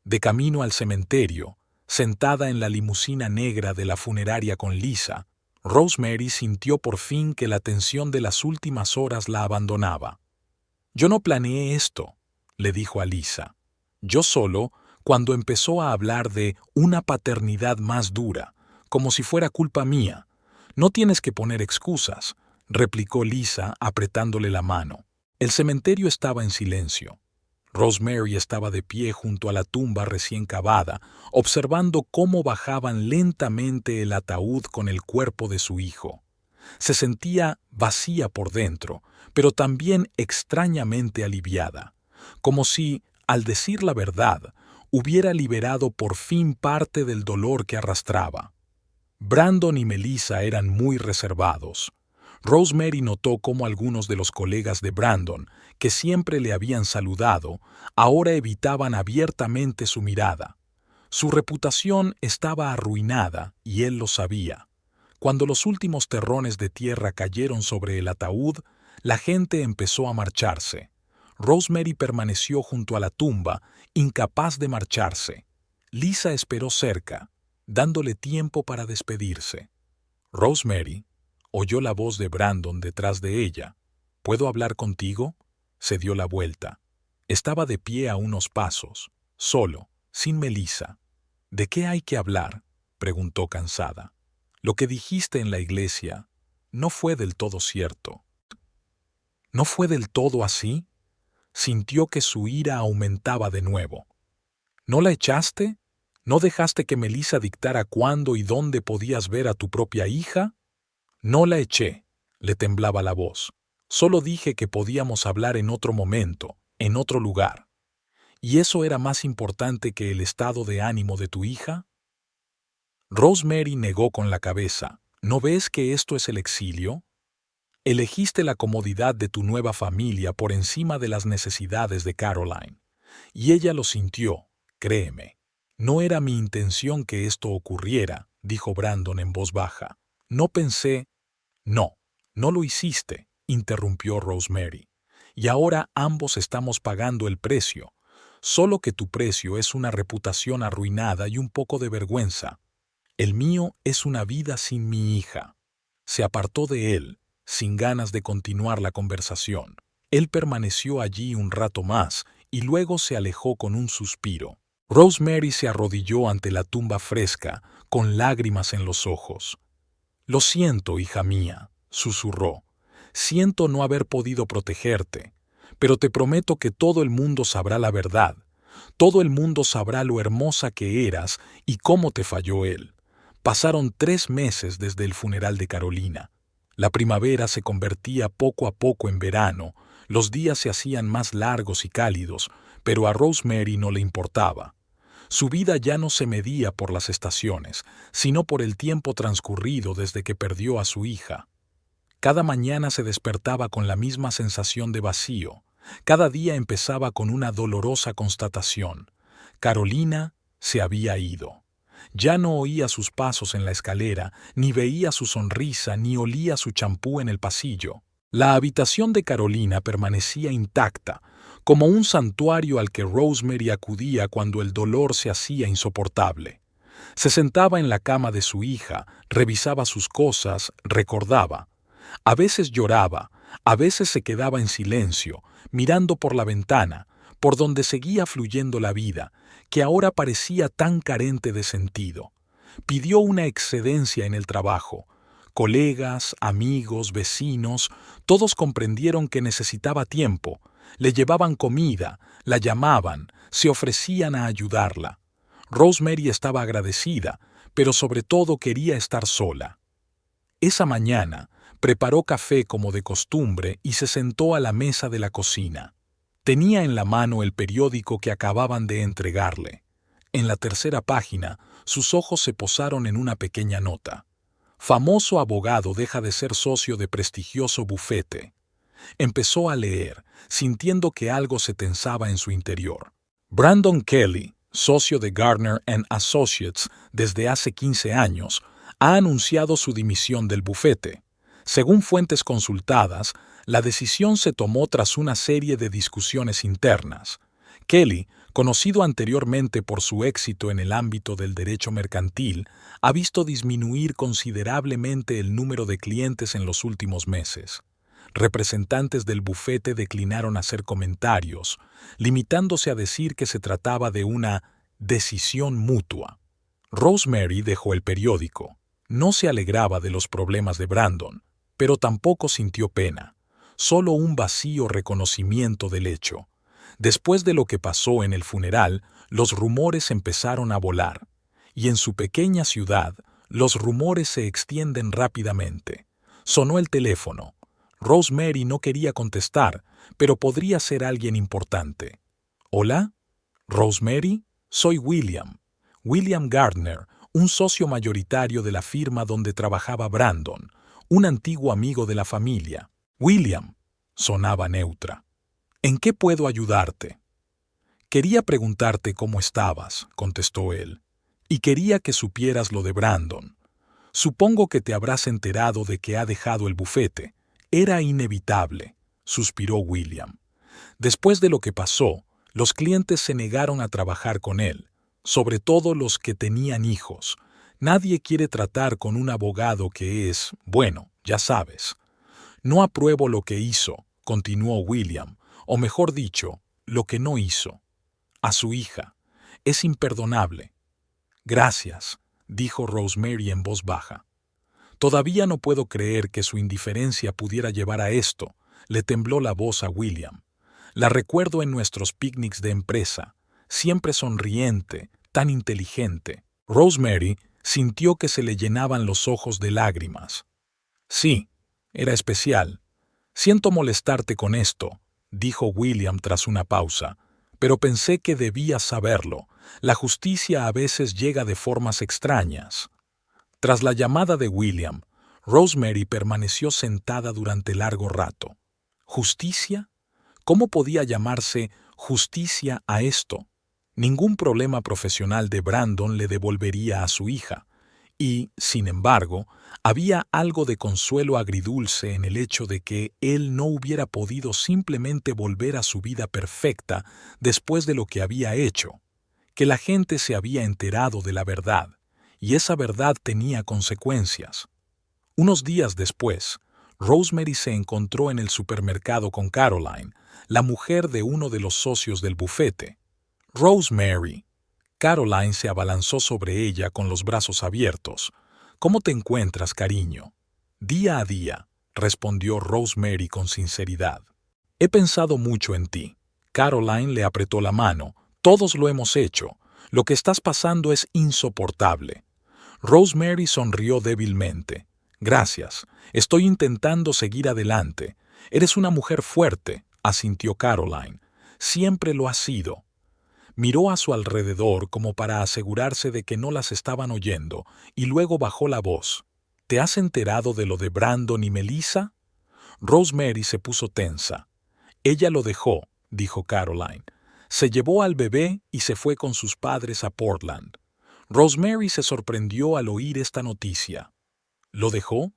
De camino al cementerio, sentada en la limusina negra de la funeraria con Lisa, Rosemary sintió por fin que la tensión de las últimas horas la abandonaba. «Yo no planeé esto», le dijo a Lisa. «Yo solo, cuando empezó a hablar de una paternidad más dura, como si fuera culpa mía. No tienes que poner excusas», replicó Lisa apretándole la mano. El cementerio estaba en silencio. Rosemary estaba de pie junto a la tumba recién cavada, observando cómo bajaban lentamente el ataúd con el cuerpo de su hijo. Se sentía vacía por dentro, pero también extrañamente aliviada, como si, al decir la verdad, hubiera liberado por fin parte del dolor que arrastraba. Brandon y Melissa eran muy reservados. Rosemary notó cómo algunos de los colegas de Brandon, que siempre le habían saludado, ahora evitaban abiertamente su mirada. Su reputación estaba arruinada y él lo sabía. Cuando los últimos terrones de tierra cayeron sobre el ataúd, la gente empezó a marcharse. Rosemary permaneció junto a la tumba, incapaz de marcharse. Lisa esperó cerca, dándole tiempo para despedirse. «Rosemary», oyó la voz de Brandon detrás de ella. «¿Puedo hablar contigo?». Se dio la vuelta. Estaba de pie a unos pasos, solo, sin Melissa. «¿De qué hay que hablar?», preguntó cansada. «Lo que dijiste en la iglesia no fue del todo cierto». «¿No fue del todo así?». Sintió que su ira aumentaba de nuevo. «¿No la echaste? ¿No dejaste que Melissa dictara cuándo y dónde podías ver a tu propia hija?». «No la eché», le temblaba la voz. «Solo dije que podíamos hablar en otro momento, en otro lugar». «¿Y eso era más importante que el estado de ánimo de tu hija?». Rosemary negó con la cabeza. «¿No ves que esto es el exilio? Elegiste la comodidad de tu nueva familia por encima de las necesidades de Caroline. Y ella lo sintió, créeme. No era mi intención que esto ocurriera», dijo Brandon en voz baja. «No pensé». «No, no lo hiciste», interrumpió Rosemary. «Y ahora ambos estamos pagando el precio. Solo que tu precio es una reputación arruinada y un poco de vergüenza. El mío es una vida sin mi hija». Se apartó de él, sin ganas de continuar la conversación. Él permaneció allí un rato más y luego se alejó con un suspiro. Rosemary se arrodilló ante la tumba fresca, con lágrimas en los ojos. «Lo siento, hija mía», susurró. «Siento no haber podido protegerte, pero te prometo que todo el mundo sabrá la verdad. Todo el mundo sabrá lo hermosa que eras y cómo te falló él». Pasaron 3 meses desde el funeral de Carolina. La primavera se convertía poco a poco en verano, los días se hacían más largos y cálidos, pero a Rosemary no le importaba. Su vida ya no se medía por las estaciones, sino por el tiempo transcurrido desde que perdió a su hija. Cada mañana se despertaba con la misma sensación de vacío. Cada día empezaba con una dolorosa constatación. Carolina se había ido. Ya no oía sus pasos en la escalera, ni veía su sonrisa, ni olía su champú en el pasillo. La habitación de Carolina permanecía intacta, como un santuario al que Rosemary acudía cuando el dolor se hacía insoportable. Se sentaba en la cama de su hija, revisaba sus cosas, recordaba. A veces lloraba, a veces se quedaba en silencio, mirando por la ventana, por donde seguía fluyendo la vida, que ahora parecía tan carente de sentido. Pidió una excedencia en el trabajo. Colegas, amigos, vecinos, todos comprendieron que necesitaba tiempo. Le llevaban comida, la llamaban, se ofrecían a ayudarla. Rosemary estaba agradecida, pero sobre todo quería estar sola. Esa mañana preparó café como de costumbre y se sentó a la mesa de la cocina. Tenía en la mano el periódico que acababan de entregarle. En la tercera página, sus ojos se posaron en una pequeña nota. «Famoso abogado deja de ser socio de prestigioso bufete». Empezó a leer, sintiendo que algo se tensaba en su interior. Brandon Kelly, socio de Gardner & Associates desde hace 15 años, ha anunciado su dimisión del bufete. Según fuentes consultadas, la decisión se tomó tras una serie de discusiones internas. Kelly, conocido anteriormente por su éxito en el ámbito del derecho mercantil, ha visto disminuir considerablemente el número de clientes en los últimos meses. Representantes del bufete declinaron hacer comentarios, limitándose a decir que se trataba de una decisión mutua. Rosemary dejó el periódico. No se alegraba de los problemas de Brandon, pero tampoco sintió pena, solo un vacío reconocimiento del hecho. Después de lo que pasó en el funeral, los rumores empezaron a volar, y en su pequeña ciudad, los rumores se extienden rápidamente. Sonó el teléfono. Rosemary no quería contestar, pero podría ser alguien importante. ¿Hola? ¿Rosemary? Soy William. William Gardner, un socio mayoritario de la firma donde trabajaba Brandon, un antiguo amigo de la familia. William, sonaba neutra. ¿En qué puedo ayudarte? Quería preguntarte cómo estabas, contestó él, y quería que supieras lo de Brandon. Supongo que te habrás enterado de que ha dejado el bufete. Era inevitable, suspiró William. Después de lo que pasó, los clientes se negaron a trabajar con él, sobre todo los que tenían hijos. Nadie quiere tratar con un abogado que es, bueno, ya sabes. No apruebo lo que hizo, continuó William, o mejor dicho, lo que no hizo. A su hija. Es imperdonable. Gracias, dijo Rosemary en voz baja. Todavía no puedo creer que su indiferencia pudiera llevar a esto, le tembló la voz a William. La recuerdo en nuestros picnics de empresa, siempre sonriente, tan inteligente. Rosemary sintió que se le llenaban los ojos de lágrimas. Sí, era especial. Siento molestarte con esto, dijo William tras una pausa, pero pensé que debías saberlo. La justicia a veces llega de formas extrañas. Tras la llamada de William, Rosemary permaneció sentada durante largo rato. ¿Justicia? ¿Cómo podía llamarse justicia a esto? Ningún problema profesional de Brandon le devolvería a su hija, y, sin embargo, había algo de consuelo agridulce en el hecho de que él no hubiera podido simplemente volver a su vida perfecta después de lo que había hecho, que la gente se había enterado de la verdad, y esa verdad tenía consecuencias. Unos días después, Rosemary se encontró en el supermercado con Caroline, la mujer de uno de los socios del bufete. Rosemary. Caroline se abalanzó sobre ella con los brazos abiertos. ¿Cómo te encuentras, cariño? Día a día, respondió Rosemary con sinceridad. He pensado mucho en ti. Caroline le apretó la mano. Todos lo hemos hecho. Lo que estás pasando es insoportable. Rosemary sonrió débilmente. Gracias. Estoy intentando seguir adelante. Eres una mujer fuerte, asintió Caroline. Siempre lo has sido. Miró a su alrededor como para asegurarse de que no las estaban oyendo, y luego bajó la voz. ¿Te has enterado de lo de Brandon y Melissa? Rosemary se puso tensa. Ella lo dejó, dijo Caroline. Se llevó al bebé y se fue con sus padres a Portland. Rosemary se sorprendió al oír esta noticia. ¿Lo dejó?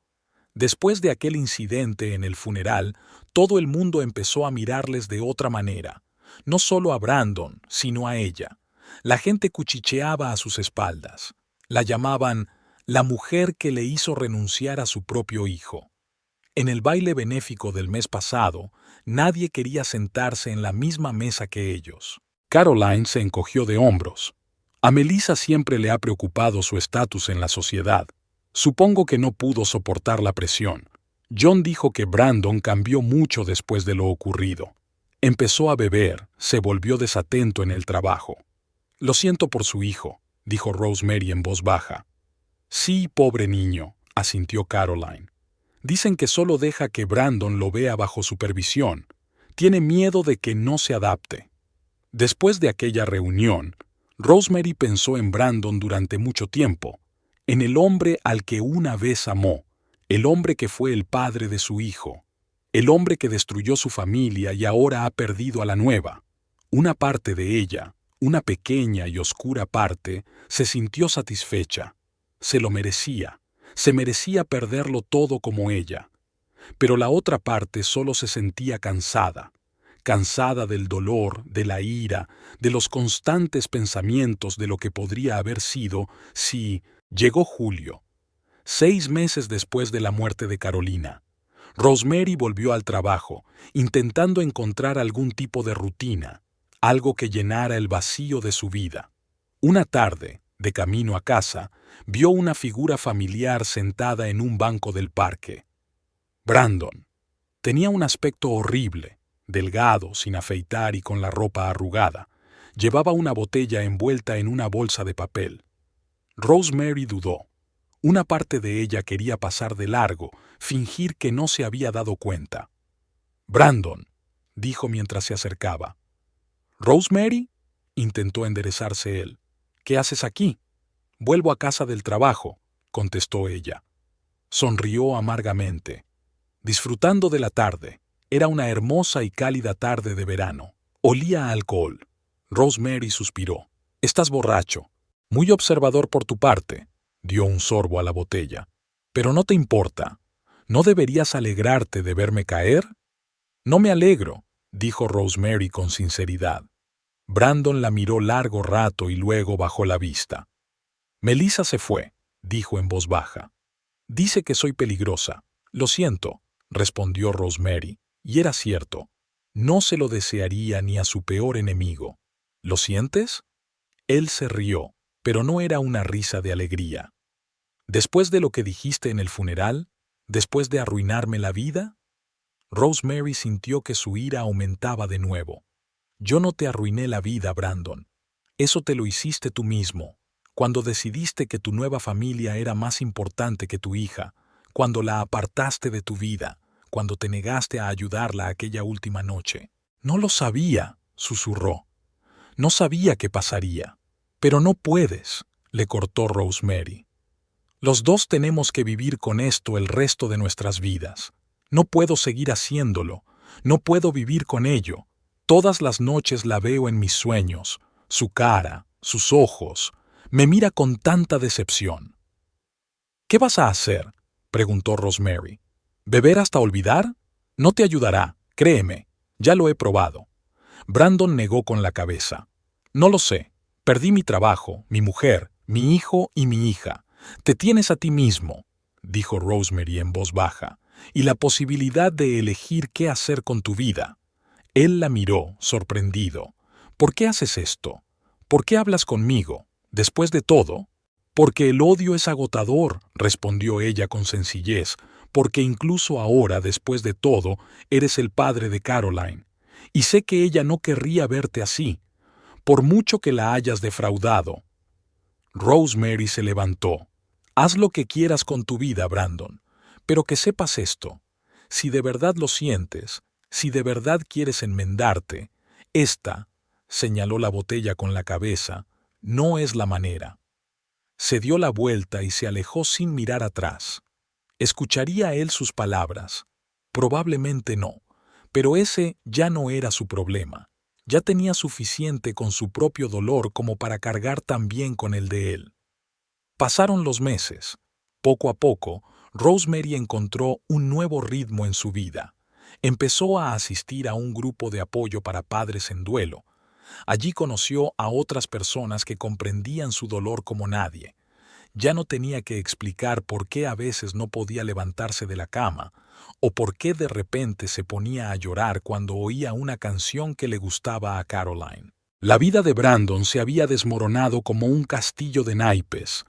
Después de aquel incidente en el funeral, todo el mundo empezó a mirarles de otra manera. No solo a Brandon, sino a ella. La gente cuchicheaba a sus espaldas. La llamaban la mujer que le hizo renunciar a su propio hijo. En el baile benéfico del mes pasado, nadie quería sentarse en la misma mesa que ellos. Caroline se encogió de hombros. A Melissa siempre le ha preocupado su estatus en la sociedad. Supongo que no pudo soportar la presión. John dijo que Brandon cambió mucho después de lo ocurrido. Empezó a beber, se volvió desatento en el trabajo. Lo siento por su hijo, dijo Rosemary en voz baja. Sí, pobre niño, asintió Caroline. Dicen que solo deja que Brandon lo vea bajo supervisión. Tiene miedo de que no se adapte. Después de aquella reunión, Rosemary pensó en Brandon durante mucho tiempo, en el hombre al que una vez amó, el hombre que fue el padre de su hijo, el hombre que destruyó su familia y ahora ha perdido a la nueva. Una parte de ella, Una pequeña y oscura parte se sintió satisfecha. Se lo merecía. Se merecía perderlo todo como ella. Pero la otra parte solo se sentía cansada. Cansada del dolor, de la ira, de los constantes pensamientos de lo que podría haber sido si... Llegó julio, 6 meses después de la muerte de Carolina. Rosemary volvió al trabajo, intentando encontrar algún tipo de rutina, algo que llenara el vacío de su vida. Una tarde, de camino a casa, vio una figura familiar sentada en un banco del parque. Brandon. Tenía un aspecto horrible, delgado, sin afeitar y con la ropa arrugada. Llevaba una botella envuelta en una bolsa de papel. Rosemary dudó. Una parte de ella quería pasar de largo, fingir que no se había dado cuenta. «Brandon», dijo mientras se acercaba. «¿Rosemary?», intentó enderezarse él. «¿Qué haces aquí?». «Vuelvo a casa del trabajo», contestó ella. Sonrió amargamente. Disfrutando de la tarde. Era una hermosa y cálida tarde de verano. Olía a alcohol. Rosemary suspiró. «Estás borracho. Muy observador por tu parte», dio un sorbo a la botella. «Pero no te importa. ¿No deberías alegrarte de verme caer?». «No me alegro», dijo Rosemary con sinceridad. Brandon la miró largo rato y luego bajó la vista. «Melissa se fue», dijo en voz baja. «Dice que soy peligrosa». «Lo siento», respondió Rosemary, y era cierto. No se lo desearía ni a su peor enemigo. «¿Lo sientes?». Él se rió, pero no era una risa de alegría. «¿Después de lo que dijiste en el funeral? ¿Después de arruinarme la vida?». Rosemary sintió que su ira aumentaba de nuevo. «Yo no te arruiné la vida, Brandon. Eso te lo hiciste tú mismo, cuando decidiste que tu nueva familia era más importante que tu hija, cuando la apartaste de tu vida, cuando te negaste a ayudarla aquella última noche». «No lo sabía», susurró. «No sabía qué pasaría». «Pero no puedes», le cortó Rosemary. «Los dos tenemos que vivir con esto el resto de nuestras vidas. No puedo seguir haciéndolo. No puedo vivir con ello. Todas las noches la veo en mis sueños. Su cara, sus ojos. Me mira con tanta decepción». «¿Qué vas a hacer?», preguntó Rosemary. «¿Beber hasta olvidar? No te ayudará, créeme. Ya lo he probado». Brandon negó con la cabeza. «No lo sé. Perdí mi trabajo, mi mujer, mi hijo y mi hija. Te tienes a ti mismo», dijo Rosemary en voz baja, «y la posibilidad de elegir qué hacer con tu vida». Él la miró, sorprendido. «¿Por qué haces esto? ¿Por qué hablas conmigo? Después de todo». «Porque el odio es agotador», respondió ella con sencillez, «porque incluso ahora, después de todo, eres el padre de Caroline. Y sé que ella no querría verte así, por mucho que la hayas defraudado». Rosemary se levantó. «Haz lo que quieras con tu vida, Brandon, pero que sepas esto. Si de verdad lo sientes, si de verdad quieres enmendarte, esta», señaló la botella con la cabeza, «no es la manera». Se dio la vuelta y se alejó sin mirar atrás. ¿Escucharía él sus palabras? Probablemente no, pero ese ya no era su problema. Ya tenía suficiente con su propio dolor como para cargar también con el de él. Pasaron los meses. Poco a poco, Rosemary encontró un nuevo ritmo en su vida. Empezó a asistir a un grupo de apoyo para padres en duelo. Allí conoció a otras personas que comprendían su dolor como nadie. Ya no tenía que explicar por qué a veces no podía levantarse de la cama, o por qué de repente se ponía a llorar cuando oía una canción que le gustaba a Caroline. La vida de Brandon se había desmoronado como un castillo de naipes.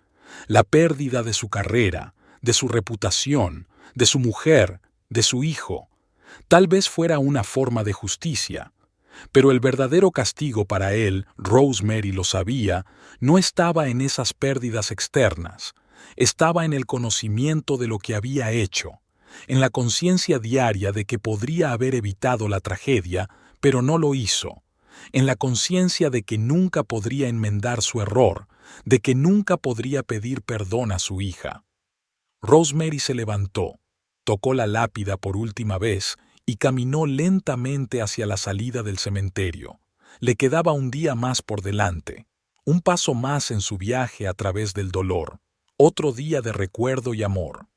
La pérdida de su carrera, de su reputación, de su mujer, de su hijo. Tal vez fuera una forma de justicia. Pero el verdadero castigo para él, Rosemary lo sabía, no estaba en esas pérdidas externas. Estaba en el conocimiento de lo que había hecho, en la conciencia diaria de que podría haber evitado la tragedia, pero no lo hizo, en la conciencia de que nunca podría enmendar su error, de que nunca podría pedir perdón a su hija. Rosemary se levantó, tocó la lápida por última vez y caminó lentamente hacia la salida del cementerio. Le quedaba un día más por delante, un paso más en su viaje a través del dolor, otro día de recuerdo y amor.